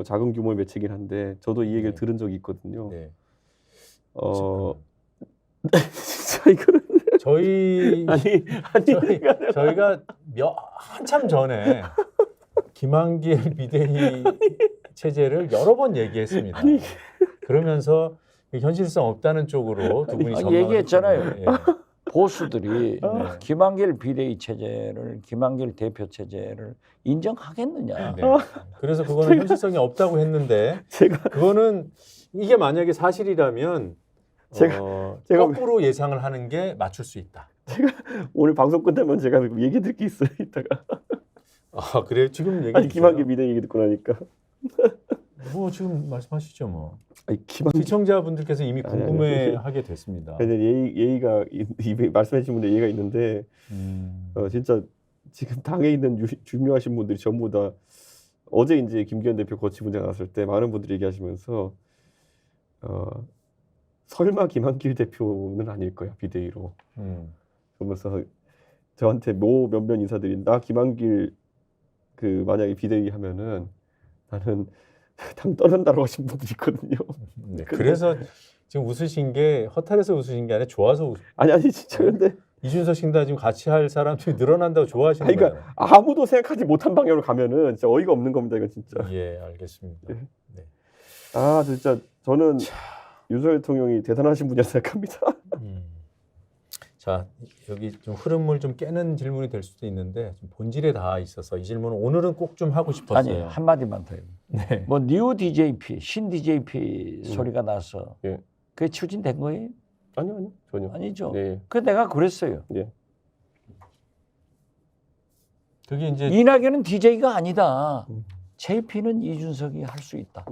작은 규모의 매체긴 한데 저도 이 얘기를 네. 들은 적이 있거든요. 네. 진짜 이거는 저희 저희가 한참 전에 김한길 비대위 체제를 여러 번 얘기했습니다. 그러면서 현실성 없다는 쪽으로 두 분이 전망을 얘기했잖아요. 했잖아요. 예. 보수들이 김한길 비대위 체제를 김한길 대표 체제를 인정하겠느냐. 네. 그래서 그거는 현실성이 없다고 했는데 그거는 이게 만약에 사실이라면 제가 거꾸로 예상을 하는 게 맞출 수 있다. 오늘 방송 끝나면 제가 얘기 드릴 게 있어요. 이따가. 아 그래요? 지금 얘기 아니 김한길 비대위 얘기 듣고 나니까. 뭐 지금 말씀하시죠 뭐. 아니 김한길 시청자분들께서 이미 궁금해하게 됐습니다. 예의가 말씀해 주신 분들 예의가 있는데 진짜 지금 당에 있는 중요하신 분들이 전부 다 어제 이제 김기현 대표 거취 문제 나왔을 때 많은 분들이 얘기하시면서 설마 김한길 대표는 아닐 거야 비대위로. 그러면서 저한테 몇몇 인사들이 나 김한길 그 만약에 비대위 하면은 나는 당 떠난다고 하신 분들이 있거든요. 네, 그래서 지금 웃으신 게 허탈해서 웃으신 게 아니라 좋아서 아니 진짜 근데 이준석 씨다 지금 같이 할 사람들이 늘어난다고 좋아하시는 거예요. 그러니까 아무도 생각하지 못한 방향으로 가면은 진짜 어이가 없는 겁니다 이거 진짜. 예, 알겠습니다. 네. 아 진짜 저는 윤석열 대통령이 대단하신 분이라 생각합니다. 자 여기 좀 흐름을 좀 깨는 질문이 될 수도 있는데 좀 본질에 닿아 있어서 이 질문은 오늘은 꼭 좀 하고 싶었어요. 아니 한마디만 더요. 네. 뭐 뉴 DJP, 신 DJP 소리가 나서 예. 그게 추진된 거예요? 아니요 전혀. 아니죠. 네. 그 내가 그랬어요. 예. 그게 이제 이낙연은 DJ가 아니다. JP는 이준석이 할 수 있다.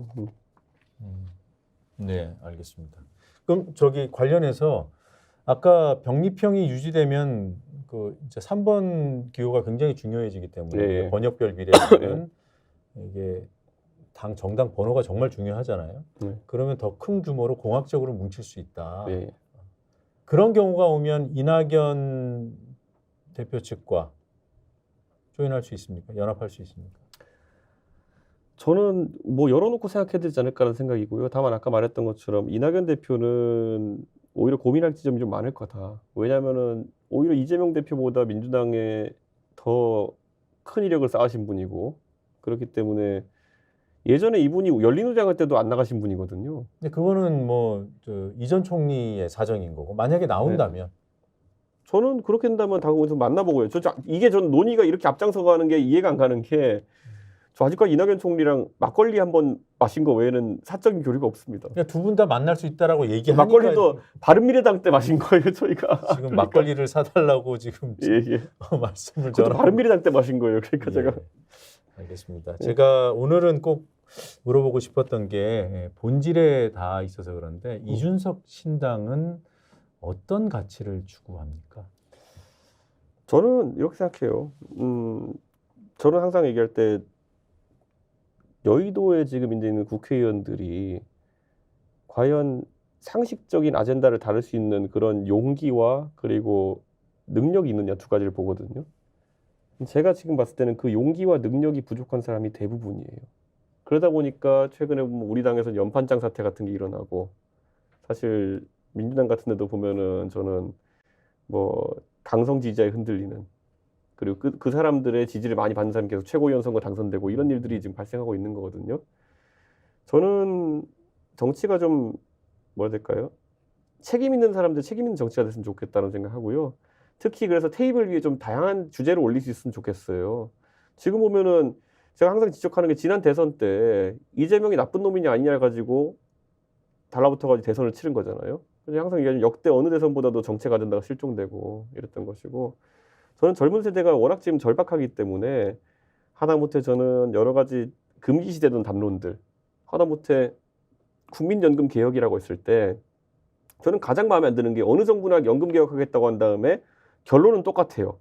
네, 알겠습니다. 그럼 저기 관련해서 아까 병립형이 유지되면 그 이제 3번 기호가 굉장히 중요해지기 때문에 네. 번역별 비례는 이게 당 정당 번호가 정말 중요하잖아요. 네. 그러면 더 큰 규모로 공학적으로 뭉칠 수 있다. 네. 그런 경우가 오면 이낙연 대표 측과 조인할 수 있습니까? 연합할 수 있습니까? 저는 뭐 열어놓고 생각해야 되지 않을까라는 생각이고요. 다만 아까 말했던 것처럼 이낙연 대표는 오히려 고민할 지점이 좀 많을 거다. 왜냐하면은 오히려 이재명 대표보다 민주당에 더 큰 이력을 쌓으신 분이고 그렇기 때문에 예전에 이분이 열린우리당 할 때도 안 나가신 분이거든요. 근데 그거는 뭐 이전 총리의 사정인 거고 만약에 나온다면 저는 그렇게 된다면 당국에서 만나보고요. 이게 전 논의가 이렇게 앞장서 가는 게 이해가 안 가는 게 저 아직까지 이낙연 총리랑 막걸리 한번 마신 거 외에는 사적인 교류가 없습니다. 그러니까 두 분 다 만날 수 있다라고 얘기하니까 막걸리도 바른미래당 때 마신 거예요, 저희가. 지금 그러니까. 막걸리를 사달라고 지금 예. 말씀을 그것도 전하고 바른미래당 때 마신 거예요. 그러니까 예, 제가. 알겠습니다. 제가 오늘은 꼭 물어보고 싶었던 게 본질에 다 있어서 그런데 이준석 신당은 어떤 가치를 추구합니까? 저는 이렇게 생각해요. 저는 항상 얘기할 때 여의도에 지금 이제 있는 국회의원들이 과연 상식적인 아젠다를 다룰 수 있는 그런 용기와 그리고 능력이 있느냐 두 가지를 보거든요. 제가 지금 봤을 때는 그 용기와 능력이 부족한 사람이 대부분이에요. 그러다 보니까 최근에 보면 우리 당에서 연판장 사태 같은 게 일어나고 사실 민주당 같은 데도 보면은 저는 뭐 강성 지지자에 흔들리는 그리고 그 사람들의 지지를 많이 받는 사람이 계속 최고위원 선거 당선되고 이런 일들이 지금 발생하고 있는 거거든요. 저는 정치가 좀 뭐라 해야 될까요? 책임 있는 사람들 책임 있는 정치가 됐으면 좋겠다는 생각하고요. 특히 그래서 테이블 위에 좀 다양한 주제를 올릴 수 있으면 좋겠어요. 지금 보면은 제가 항상 지적하는 게 지난 대선 때 이재명이 나쁜 놈이냐 아니냐를 가지고 달라붙어가지고 대선을 치른 거잖아요. 그래서 항상 얘기하는 역대 어느 대선보다도 정책 아젠다가 실종되고 이랬던 것이고 저는 젊은 세대가 워낙 지금 절박하기 때문에 하다못해 저는 여러 가지 금기시되던 담론들 하다못해 국민연금 개혁이라고 했을 때 저는 가장 마음에 안 드는 게 어느 정부나 연금 개혁하겠다고 한 다음에 결론은 똑같아요.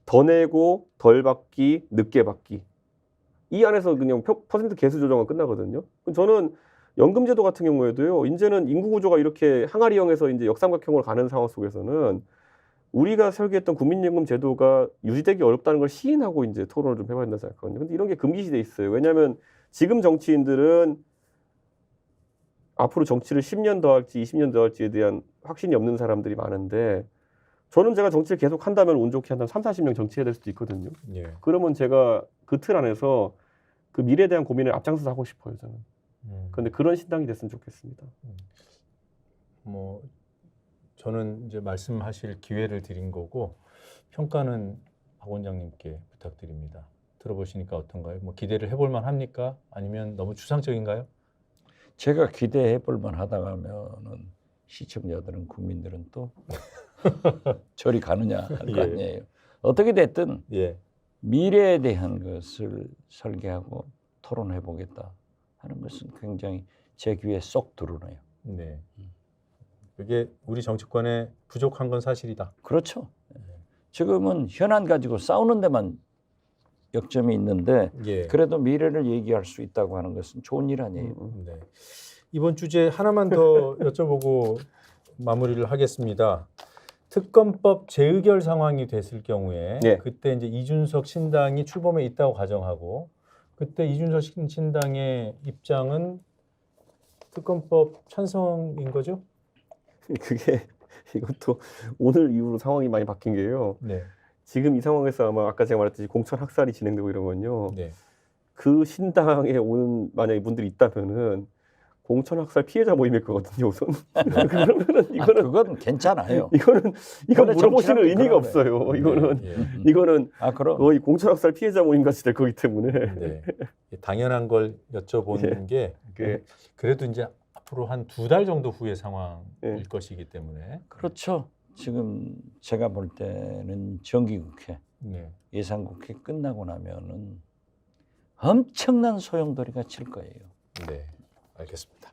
더 내고 덜 받기, 늦게 받기. 이 안에서 그냥 퍼센트 개수 조정은 끝나거든요. 저는 연금제도 같은 경우에도요. 이제는 인구 구조가 이렇게 항아리형에서 이제 역삼각형으로 가는 상황 속에서는 우리가 설계했던 국민연금 제도가 유지되기 어렵다는 걸 시인하고 이제 토론을 좀 해봐야 된다고 생각하거든요. 근데 이런 게 금기시돼 있어요. 왜냐하면 지금 정치인들은 앞으로 정치를 10년 더 할지 20년 더 할지에 대한 확신이 없는 사람들이 많은데 저는 제가 정치를 계속 한다면 운 좋게 한다면 3, 40년 정치해야 될 수도 있거든요. 예. 그러면 제가 그 틀 안에서 그 미래에 대한 고민을 앞장서서 하고 싶어요, 저는. 그런데 그런 신당이 됐으면 좋겠습니다. 뭐 저는 이제 말씀하실 기회를 드린 거고 평가는 박 원장님께 부탁드립니다. 들어보시니까 어떤가요? 뭐 기대를 해볼 만합니까? 아니면 너무 추상적인가요? 제가 기대해 볼 만하다고 하면은 시청자들은 국민들은 또 저리 가느냐 할 거 예. 아니에요. 어떻게 됐든 예. 미래에 대한 것을 설계하고 토론해 보겠다 하는 것은 굉장히 제 귀에 쏙 들어오네요. 네. 그게 우리 정치권에 부족한 건 사실이다. 그렇죠. 지금은 현안 가지고 싸우는 데만 역점이 있는데 예. 그래도 미래를 얘기할 수 있다고 하는 것은 좋은 일 아니에요. 네. 이번 주제 하나만 더 여쭤보고 마무리를 하겠습니다. 특검법 재의결 상황이 됐을 경우에 네. 그때 이제 이준석 신당이 출범에 있다고 가정하고 그때 이준석 신당의 입장은 특검법 찬성인 거죠? 그게 이것도 오늘 이후로 상황이 많이 바뀐 게요. 네. 지금 이 상황에서 아마 아까 제가 말했듯이 공천 학살이 진행되고 이러면요. 네. 그 신당에 오는 만약에 분들이 있다면은 공천 학살 피해자 모임일 거거든요, 우선. 그러면은 이거는 그건 괜찮아요. 이건 원래 물어보시는 정치라는 의미가 그런 없어요. 이거는 예. 이거는 그럼 거의 공천 학살 피해자 모임 같이 될 거기 때문에. 네. 당연한 걸 여쭤보는 예. 게 예. 그래도 이제 앞으로 한 2달 정도 후의 상황일 예. 것이기 때문에 그렇죠. 지금 제가 볼 때는 정기국회, 네. 예산국회 끝나고 나면은 엄청난 소용돌이가 칠 거예요. 네. 알겠습니다.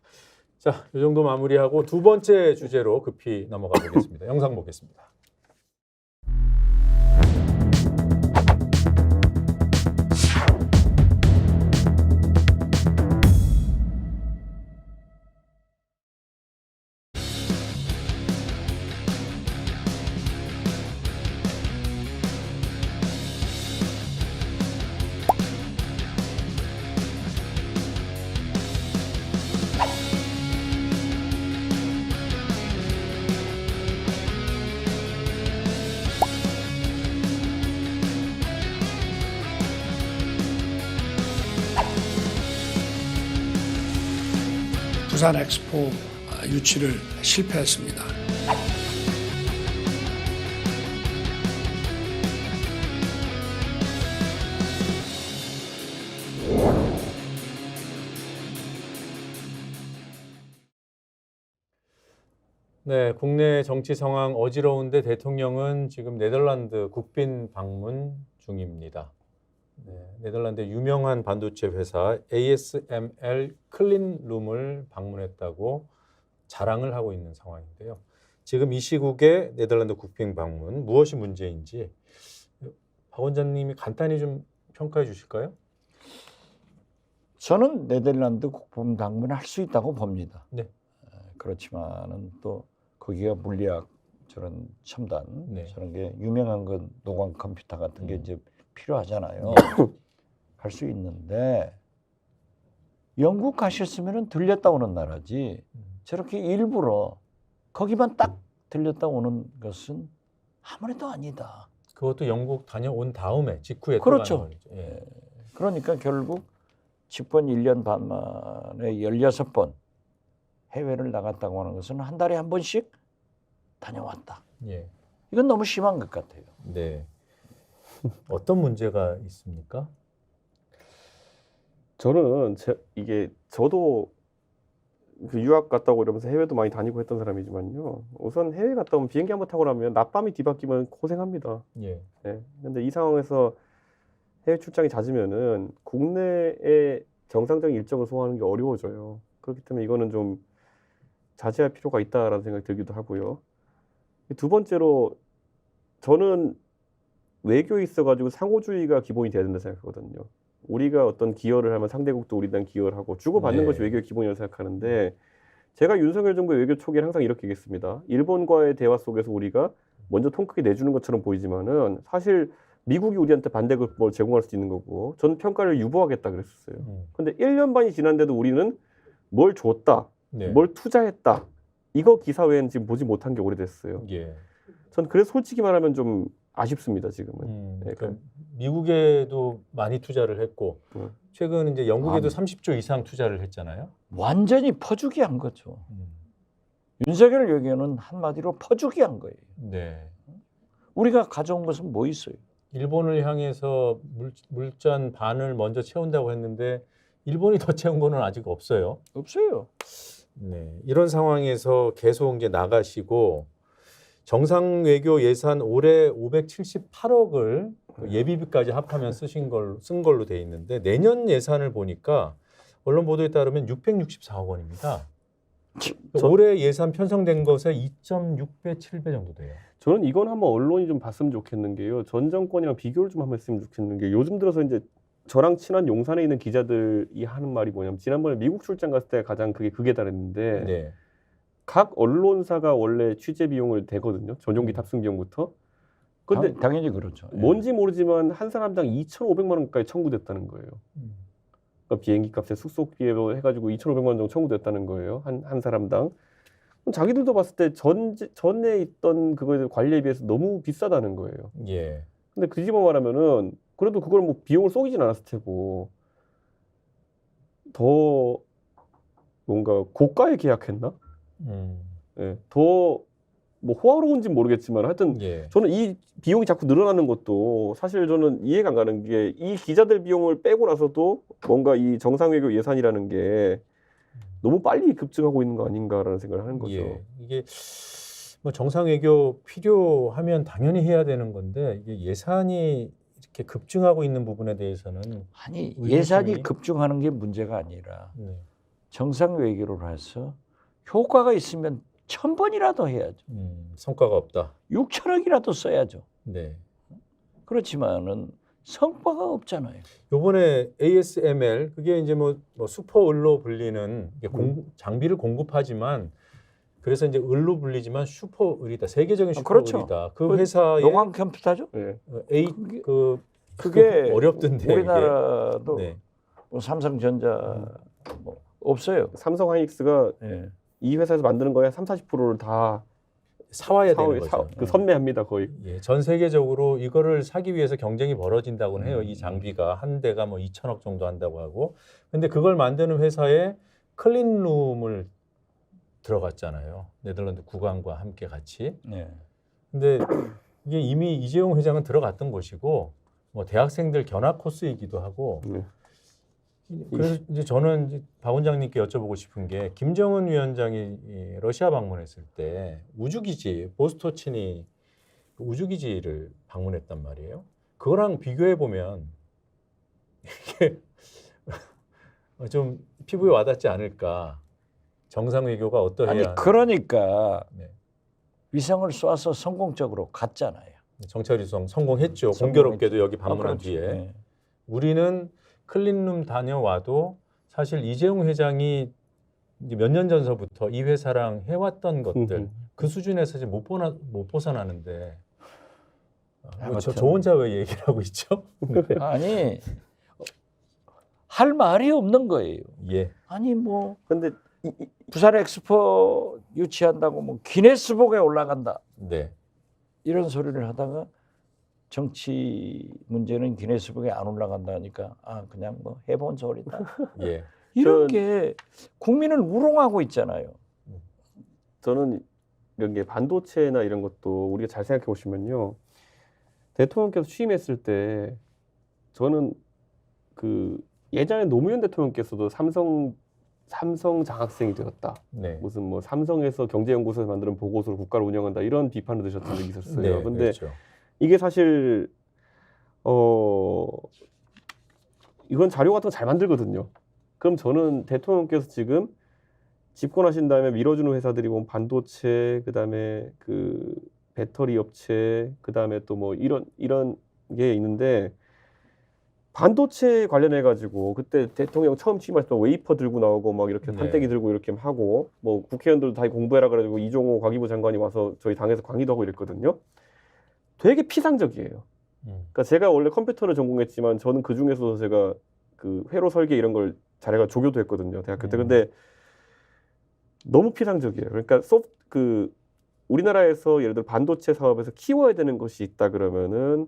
자, 이 정도 마무리하고 두 번째 주제로 급히 넘어가 보겠습니다. 영상 보겠습니다. 부산 엑스포 유치를 실패했습니다. 네, 국내 정치 상황 어지러운데 대통령은 지금 네덜란드 국빈 방문 중입니다. 네, 네덜란드 유명한 반도체 회사 ASML 클린룸을 방문했다고 자랑을 하고 있는 상황인데요. 지금 이 시국에 네덜란드 국빈 방문 무엇이 문제인지 박 원장님이 간단히 좀 평가해 주실까요? 저는 네덜란드 국방 방문을 할 수 있다고 봅니다. 네. 그렇지만은 또 거기가 물리학 저런 첨단 네. 저런 게 유명한 건 노광 컴퓨터 같은 게 이제 필요하잖아요. 갈 수 있는데 영국 가셨으면은 들렸다 오는 나라지 저렇게 일부러 거기만 딱 들렸다 오는 것은 아무래도 아니다. 그것도 영국 다녀온 다음에 직후에 또 그렇죠. 가는 거죠. 예. 그러니까 결국 집권 1년 반 만에 16번 해외를 나갔다고 하는 것은 한 달에 한 번씩 다녀왔다. 예. 이건 너무 심한 것 같아요. 네. 어떤 문제가 있습니까? 저는 이게 저도 그 유학 갔다 오고 이러면서 해외도 많이 다니고 했던 사람이지만요. 우선 해외 갔다 오면 비행기 한번 타고 나면 낮밤이 뒤바뀌면 고생합니다. 예. 예. 근데 이 상황에서 해외 출장이 잦으면은 국내에 정상적인 일정을 소화하는 게 어려워져요. 그렇기 때문에 이거는 좀 자제할 필요가 있다라는 생각이 들기도 하고요. 두 번째로 저는 외교에 있어가지고 상호주의가 기본이 돼야 된다 생각하거든요. 우리가 어떤 기여를 하면 상대국도 우리에 대한 기여를 하고 주고받는 네. 것이 외교의 기본이라고 생각하는데 제가 윤석열 정부의 외교 초기에 항상 이렇게 얘기했습니다. 일본과의 대화 속에서 우리가 먼저 통 크게 내주는 것처럼 보이지만은 사실 미국이 우리한테 반대를 제공할 수 있는 거고 저는 평가를 유보하겠다 그랬었어요. 근데 1년 반이 지났는데도 우리는 뭘 줬다, 네. 뭘 투자했다 이거 기사 외에는 지금 보지 못한 게 오래됐어요. 예. 전 그래서 솔직히 말하면 좀 아쉽습니다 지금은. 그러니까 미국에도 많이 투자를 했고 최근 이제 영국에도 30조 이상 투자를 했잖아요. 완전히 퍼주기 한 거죠. 윤석열 외교는 한마디로 퍼주기 한 거예요. 네. 우리가 가져온 것은 뭐 있어요? 일본을 향해서 물잔 반을 먼저 채운다고 했는데 일본이 더 채운 거는 아직 없어요. 없어요. 네. 이런 상황에서 계속 이제 나가시고 정상 외교 예산 올해 578억을 예비비까지 합하면 쓴 걸로 돼 있는데 내년 예산을 보니까 언론 보도에 따르면 664억 원입니다. 올해 예산 편성된 것의 2.6배, 7배 정도 돼요. 저는 이건 한번 언론이 좀 봤으면 좋겠는 게요. 전 정권이랑 비교를 좀 한번 했으면 좋겠는 게 요즘 들어서 이제 저랑 친한 용산에 있는 기자들이 하는 말이 뭐냐면 지난번에 미국 출장 갔을 때 가장 그게 다랬는데 네. 각 언론사가 원래 취재 비용을 대거든요. 전용기 탑승 비용부터. 근데 당연히 그렇죠. 뭔지 모르지만 한 사람당 2,500만 원까지 청구됐다는 거예요. 그러니까 비행기 값에 숙소비로 해가지고 2,500만 원 정도 청구됐다는 거예요. 한 사람당. 그럼 자기들도 봤을 때 전에 있던 그거에 관리에 비해서 너무 비싸다는 거예요. 예. 근데 그 집어 말하면은 그래도 그걸 뭐 비용을 쏘이진 않았을 테고 더 뭔가 고가에 계약했나? 예, 더 뭐 호화로운지 모르겠지만 하여튼 예. 저는 이 비용이 자꾸 늘어나는 것도 사실 저는 이해가 안 가는 게 이 기자들 비용을 빼고 나서도 뭔가 이 정상외교 예산이라는 게 너무 빨리 급증하고 있는 거 아닌가라는 생각을 하는 거죠. 예. 이게 뭐 정상 외교 필요하면 당연히 해야 되는 건데 이게 예산이 이렇게 급증하고 있는 부분에 대해서는 아니 의구심이- 예산이 급증하는 게 문제가 아니라 네. 정상 외교를 해서 효과가 있으면 1000번이라도 해야죠. 성과가 없다. 6천억이라도 써야죠. 네. 그렇지만은 성과가 없잖아요. 요번에 ASML 그게 이제 뭐 슈퍼을로 불리는 이게 장비를 공급하지만 그래서 이제 을로 불리지만 슈퍼을이다. 세계적인 그렇죠. 슈퍼을이다. 그 회사의 용왕 컴퓨터죠. 예. 그게 어렵던데 우리나라도 이게. 네. 뭐 삼성전자 뭐 없어요. 삼성 하이닉스가 예. 이 회사에서 만드는 거에 30~40%를 다 사와야 되는 거죠. 선매합니다 거의. 예, 전 세계적으로 이거를 사기 위해서 경쟁이 벌어진다고는 해요. 이 장비가 한 대가 뭐 2천억 정도 한다고 하고. 근데 그걸 만드는 회사에 클린룸을 들어갔잖아요. 네덜란드 국왕과 함께 같이. 네. 근데 이게 이미 이재용 회장은 들어갔던 곳이고 뭐 대학생들 견학 코스이기도 하고. 네. 그래서 이제 저는 이제 박 원장님께 여쭤보고 싶은 게 김정은 위원장이 러시아 방문했을 때 우주기지 보스토치니 우주기지를 방문했단 말이에요. 그거랑 비교해 보면 이게 좀 피부에 와닿지 않을까. 정상 외교가 어떠해야 아니 그러니까 네. 위성을 쏴서 성공적으로 갔잖아요. 정찰 위성 성공했죠. 성공했죠. 공교롭게도 여기 방문한 그렇죠. 뒤에. 네. 우리는 클린룸 다녀와도 사실 이재용 회장이 몇 년 전서부터 이 회사랑 해왔던 것들 그 수준에서 이제 못 벗어나는데 저 혼자 왜 얘기를 하고 있죠? 아니 할 말이 없는 거예요. 예. 아니 뭐 근데 부산 엑스포 유치한다고 뭐 기네스북에 올라간다 네. 이런 소리를 하다가 정치 문제는 기네스북에 안 올라간다니까 그냥 뭐 해본 소리다. 예. 이런 게 국민을 우롱하고 있잖아요. 저는 이런 게 반도체나 이런 것도 우리가 잘 생각해 보시면요. 대통령께서 취임했을 때 저는 그 예전에 노무현 대통령께서도 삼성 장학생이 되었다. 네. 무슨 뭐 삼성에서 경제연구소에서 만드는 보고서를 국가를 운영한다 이런 비판을 드셨던 적이 있었어요. 네, 근데 그렇죠. 이게 사실 이건 자료 같은 거 잘 만들거든요. 그럼 저는 대통령께서 지금 집권하신 다음에 밀어주는 회사들이 보면 반도체, 그다음에 그 배터리 업체, 그다음에 또 뭐 이런 게 있는데 반도체 관련해 가지고 그때 대통령 처음 취임할 때 웨이퍼 들고 나오고 막 이렇게 네. 판때기 들고 이렇게 하고 뭐 국회의원들도 다 공부해라 그래가지고 이종호 과기부 장관이 와서 저희 당에서 강의도 하고 이랬거든요. 되게 피상적이에요. 그러니까 제가 원래 컴퓨터를 전공했지만 저는 그 중에서도 제가 그 회로 설계 이런 걸 잘해가 조교도 했거든요 대학교 때. 근데 너무 피상적이에요. 그러니까 우리나라에서 예를 들어 반도체 사업에서 키워야 되는 것이 있다 그러면은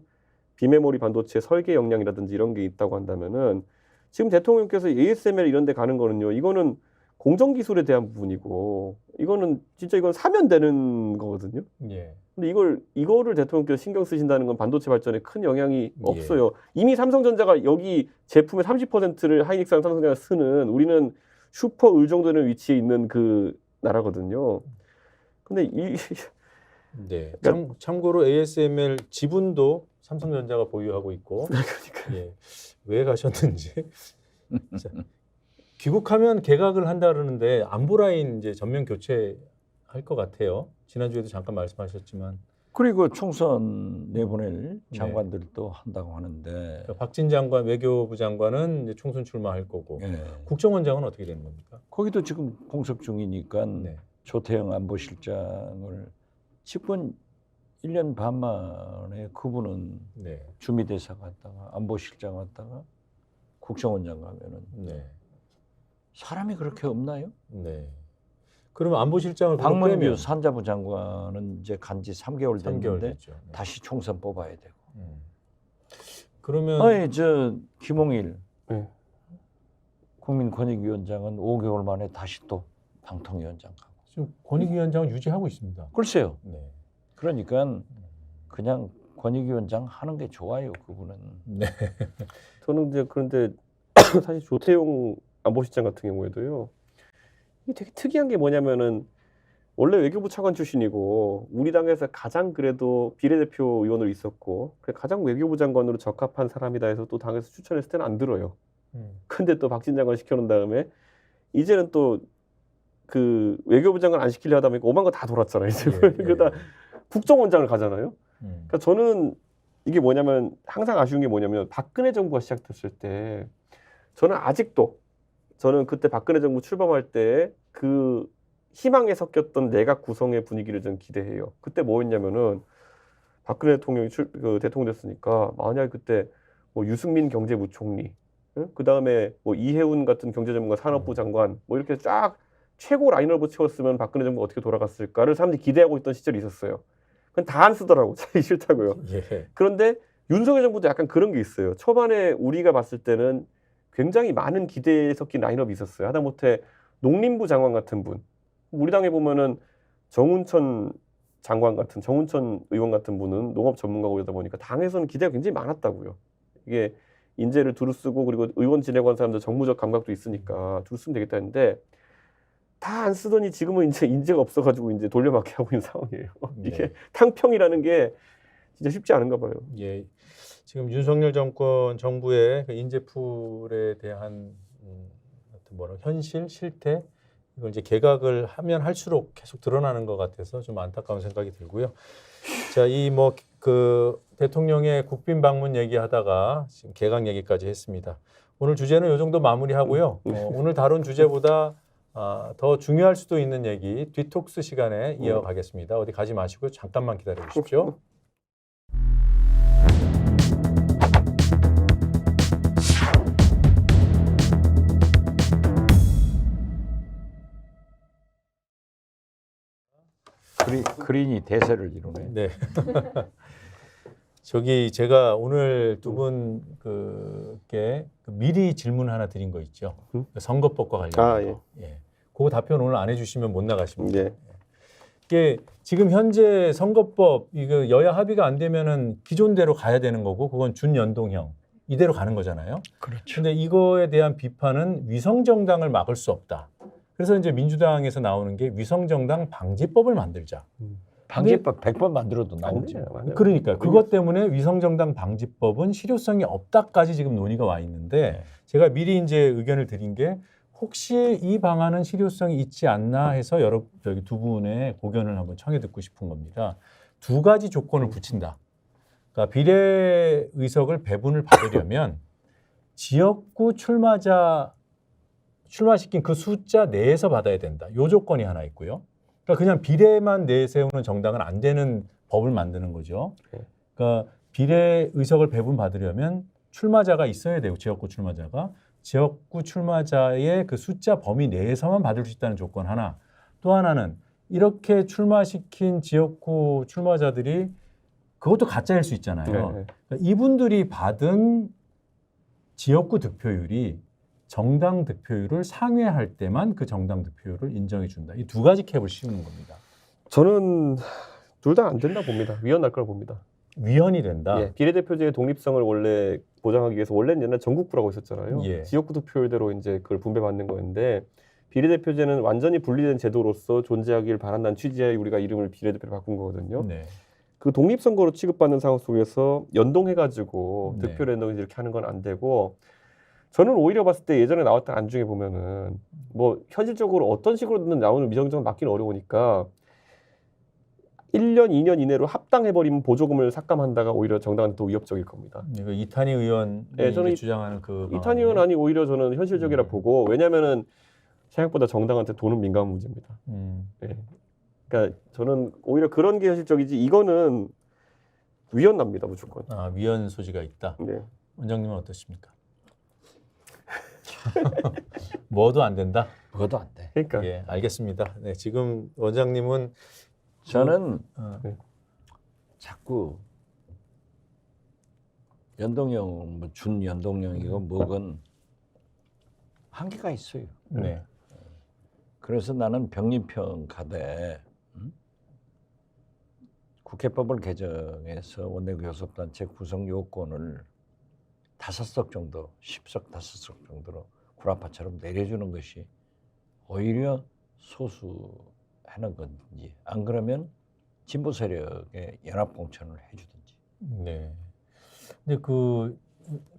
비메모리 반도체 설계 역량이라든지 이런 게 있다고 한다면은 지금 대통령께서 ASML 이런 데 가는 거는요. 이거는 공정 기술에 대한 부분이고 이거는 진짜 이건 사면 되는 거거든요. 예. 근데 이거를 대통령께서 신경 쓰신다는 건 반도체 발전에 큰 영향이 없어요. 이미 삼성전자가 여기 제품의 30%를 하이닉스랑 삼성전자가 쓰는 우리는 슈퍼 의정도는 위치에 있는 그 나라거든요. 근데 네. 참고로 ASML 지분도 삼성전자가 보유하고 있고. 예. 왜 가셨는지. 자, 귀국하면 개각을 한다 그러는데 안보 라인 이제 전면 교체할 것 같아요. 지난주에도 잠깐 말씀하셨지만. 그리고 총선 내보낼 장관들도 한다고 하는데 그러니까 박진 장관, 외교부 장관은 이제 총선 출마할 거고 국정원장은 어떻게 되는 겁니까? 거기도 지금 공석 중이니까 네. 조태영 안보실장을 집권 1년 반 만에 그분은 네. 주미대사 갔다가 안보실장 갔다가 국정원장 가면은 네. 사람이 그렇게 없나요? 네. 그러면 안보실장을 박문규 빼면 산자부 장관은 이제 간지 3개월 3개월 됐는데 됐죠. 네. 다시 총선 뽑아야 되고. 그러면 아니 저 김홍일 네. 국민권익위원장은 5개월 만에 다시 또 방통위원장 가고. 지금 권익위원장은 유지하고 있습니다. 글쎄요. 네. 그러니까 그냥 권익위원장 하는 게 좋아요. 그분은. 네. 저는 이제 그런데 사실 조태용 안보실장 같은 경우에도요. 이게 되게 특이한 게 뭐냐면은 원래 외교부 차관 출신이고 우리 당에서 가장 그래도 비례대표 의원으로 있었고 가장 외교부 장관으로 적합한 사람이다 해서 또 당에서 추천했을 때는 안 들어요. 근데 또 박진 장관 시켜놓은 다음에 이제는 또 그 외교부 장관 안 시키려 하다 보니까 오만 거 다 돌았잖아요. 이제 그러다 국정원장을 가잖아요. 그러니까 저는 이게 뭐냐면 항상 아쉬운 게 뭐냐면 박근혜 정부가 시작됐을 때 저는 그때 박근혜 정부 출범할 때 그 희망에 섞였던 내각 구성의 분위기를 좀 기대해요. 그때 뭐였냐면은 박근혜 대통령이 대통령 됐으니까 만약 그때 뭐 유승민 경제부총리, 그 다음에 뭐 이해운 같은 경제전문가 산업부 장관, 뭐 이렇게 쫙 최고 라인업을 채웠으면 박근혜 정부가 어떻게 돌아갔을까를 사람들이 기대하고 있던 시절이 있었어요. 그건 다 안 쓰더라고. 자기 싫다고요. 예. 그런데 윤석열 정부도 약간 그런 게 있어요. 초반에 우리가 봤을 때는 굉장히 많은 기대에 섞인 라인업이 있었어요. 하다못해 농림부 장관 같은 분, 우리 당에 보면은 정운천 의원 같은 분은 농업 전문가고 이러다 보니까 당에서는 기대가 굉장히 많았다고요. 이게 인재를 두루 쓰고 그리고 의원 지내고 한 사람들 정무적 감각도 있으니까 두루 쓰면 되겠다 했는데 다 안 쓰더니 지금은 이제 인재가 없어가지고 이제 돌려막기 하고 있는 상황이에요. 네. 이게 탕평이라는 게 진짜 쉽지 않은가 봐요. 예. 지금 윤석열 정부의 그 인재풀에 대한 어떤 현실, 실태 이걸 이제 개각을 하면 할수록 계속 드러나는 것 같아서 좀 안타까운 생각이 들고요. 자, 이 뭐 그 대통령의 국빈 방문 얘기하다가 지금 개각 얘기까지 했습니다. 오늘 주제는 이 정도 마무리하고요. 오늘 다룬 주제보다 더 중요할 수도 있는 얘기 디톡스 시간에 이어가겠습니다. 어디 가지 마시고 잠깐만 기다려 주십시오. 그린이 대세를 이루네. 네. 저기 제가 오늘 두 분께 미리 질문 하나 드린 거 있죠. 선거법과 관련해서. 예. 그거 답변 오늘 안 해주시면 못 나가십니다. 예. 이게 지금 현재 선거법 이거 여야 합의가 안 되면은 기존대로 가야 되는 거고 그건 준연동형 이대로 가는 거잖아요. 그렇죠. 근데 이거에 대한 비판은 위성정당을 막을 수 없다. 그래서 이제 민주당에서 나오는 게 위성정당 방지법을 만들자. 방지법 100번 만들어도 나오지. 그러니까 그것 때문에 위성정당 방지법은 실효성이 없다까지 지금 논의가 와 있는데 제가 미리 이제 의견을 드린 게 혹시 이 방안은 실효성이 있지 않나 해서 저기 두 분의 고견을 한번 청해 듣고 싶은 겁니다. 두 가지 조건을 붙인다. 그러니까 비례 의석을 배분을 받으려면 지역구 출마시킨 그 숫자 내에서 받아야 된다. 요 조건이 하나 있고요. 그러니까 그냥 비례만 내세우는 정당은 안 되는 법을 만드는 거죠. 그러니까 비례 의석을 배분 받으려면 출마자가 있어야 되고 지역구 출마자가 지역구 출마자의 그 숫자 범위 내에서만 받을 수 있다는 조건 하나. 또 하나는 이렇게 출마시킨 지역구 출마자들이 그것도 가짜일 수 있잖아요. 그러니까 이분들이 받은 지역구 득표율이 정당 득표율을 상회할 때만 그 정당 득표율을 인정해 준다. 이 두 가지 캡을 씌우는 겁니다. 저는 둘 다 안 된다 봅니다. 위헌할 걸 봅니다. 위헌이 된다. 예, 비례대표제의 독립성을 원래 보장하기 위해서 원래는 옛날 전국구라고 있었잖아요. 예. 지역구 득표율대로 이제 그걸 분배받는 거였는데 비례대표제는 완전히 분리된 제도로서 존재하길 바란다는 취지에 우리가 이름을 비례대표로 바꾼 거거든요. 네. 그 독립선거로 취급받는 상황 속에서 연동해가지고 네. 득표를 연동해서 이렇게 하는 건 안 되고 저는 오히려 봤을 때 예전에 나왔던 안 중에 보면은 뭐 현실적으로 어떤 식으로든 나오는 위성정당 맞기는 어려우니까 1년, 2년 이내로 합당해버리면 보조금을 삭감한다가 오히려 정당한테 더 위협적일 겁니다. 이거 이탄희 의원이 네, 저는 주장하는 그 이탄희 의원 아니 오히려 저는 현실적이라 보고 왜냐면은 생각보다 정당한테 돈은 민감한 문제입니다. 예. 그러니까 저는 오히려 그런 게 현실적이지 이거는 위헌납니다 무조건. 위헌 소지가 있다. 네. 원장님은 어떠십니까? 뭐도 안 된다. 그것도 안 돼. 그러니까 예, 알겠습니다. 네, 지금 원장님은 저는 네. 자꾸 연동형, 뭐 준연동형이고 뭐건 한계가 있어요. 네. 그래서 나는 병립형 국회법을 개정해서 원내교섭단체 구성 요건을 5석 정도, 10석, 5석 정도로 구라파처럼 내려주는 것이 오히려 소수하는 건지 안 그러면 진보 세력에 연합 공천을 해주든지. 네. 근데 그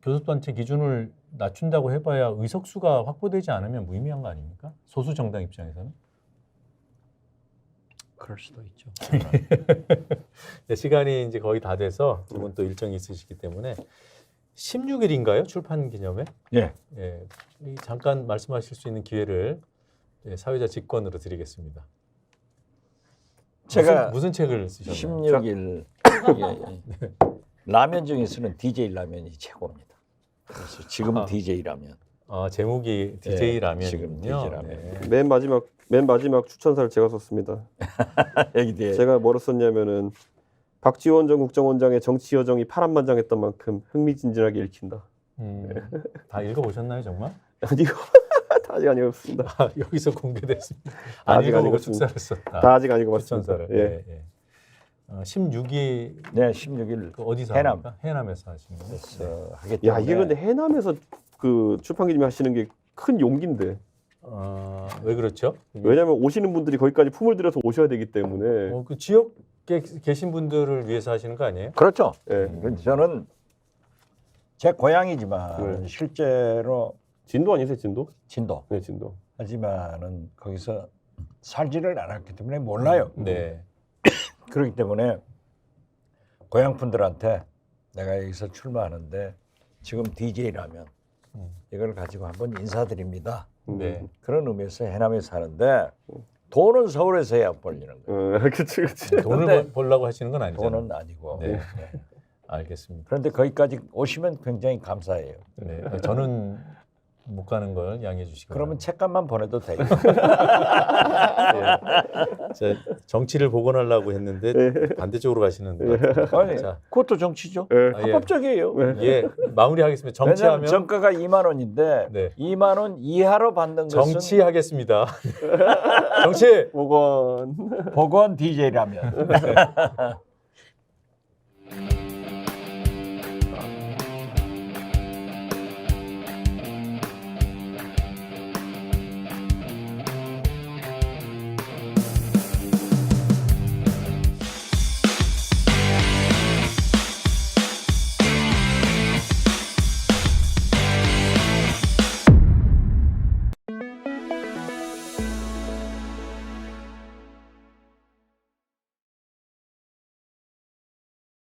교섭단체 기준을 낮춘다고 해봐야 의석수가 확보되지 않으면 무의미한 거 아닙니까? 소수 정당 입장에서는. 그럴 수도 있죠. 네, 시간이 이제 거의 다 돼서 두 분 또 일정이 있으시기 때문에 16일인가요? 출판 기념회? 예. 예. 잠깐 말씀하실 수 있는 기회를 사회자 직권으로 드리겠습니다. 제가 무슨 책을 쓰셨나요? 16일 예. 라면 중에서는 DJ 라면이 최고입니다. 그래서 지금은 DJ 라면. 제목이 DJ 라면이군요. 지금 DJ 라면. 네. 맨 마지막 추천사를 제가 썼습니다. 여기 뒤에 제가 뭐로 썼냐면은 박지원 전 국정원장의 정치 여정이 파란만장했던 만큼 흥미진진하게 읽힌다. 다 읽어보셨나요, 정말? 아니요, 다 아직 안 읽었습니다. 여기서 공개됐습니다. 아직 안 안 읽어보고 읽었습니다. 축사를 썼다. 다 아직 안 읽어봤습니다. 추천사를. 예. 예. 16일 네, 16일 어디서 해남. 합니까? 해남에서 하시는 거예요? 에서 하기 때문에 야 이게 근데 해남에서 그 출판기님이 하시는 게 큰 용기인데 왜 그렇죠? 왜냐하면 오시는 분들이 거기까지 품을 들여서 오셔야 되기 때문에 그 지역에 계신 분들을 위해서 하시는 거 아니에요? 그렇죠. 예. 저는 제 고향이지만 네. 실제로 진도 아니세요 진도? 진도 네 진도. 하지만은 거기서 살지를 않았기 때문에 몰라요. 네. 그렇기 때문에 고향 분들한테 내가 여기서 출마하는데 지금 DJ라면 이걸 가지고 한번 인사드립니다. 네. 그런 의미에서 해남에 사는데 돈은 서울에서 해야 벌리는 거예요. 그치. 돈을 근데 벌려고 하시는 건 아니잖아요. 돈은 아니고. 네. 네. 알겠습니다. 그런데 거기까지 오시면 굉장히 감사해요. 네. 저는 못 가는 걸 양해해 주시기 그러면 바랍니다. 책값만 보내도 돼요. 제 정치를 복원하려고 했는데 반대쪽으로 가시는 것 같아요. 아니, 자, 그것도 정치죠. 네. 아, 예. 합법적이에요. 예, 마무리하겠습니다. 왜냐하면 정치하면 정가가 2만 원인데 네. 2만 원 이하로 받는 것은 정치하겠습니다. 정치. 보건. 보건 DJ라면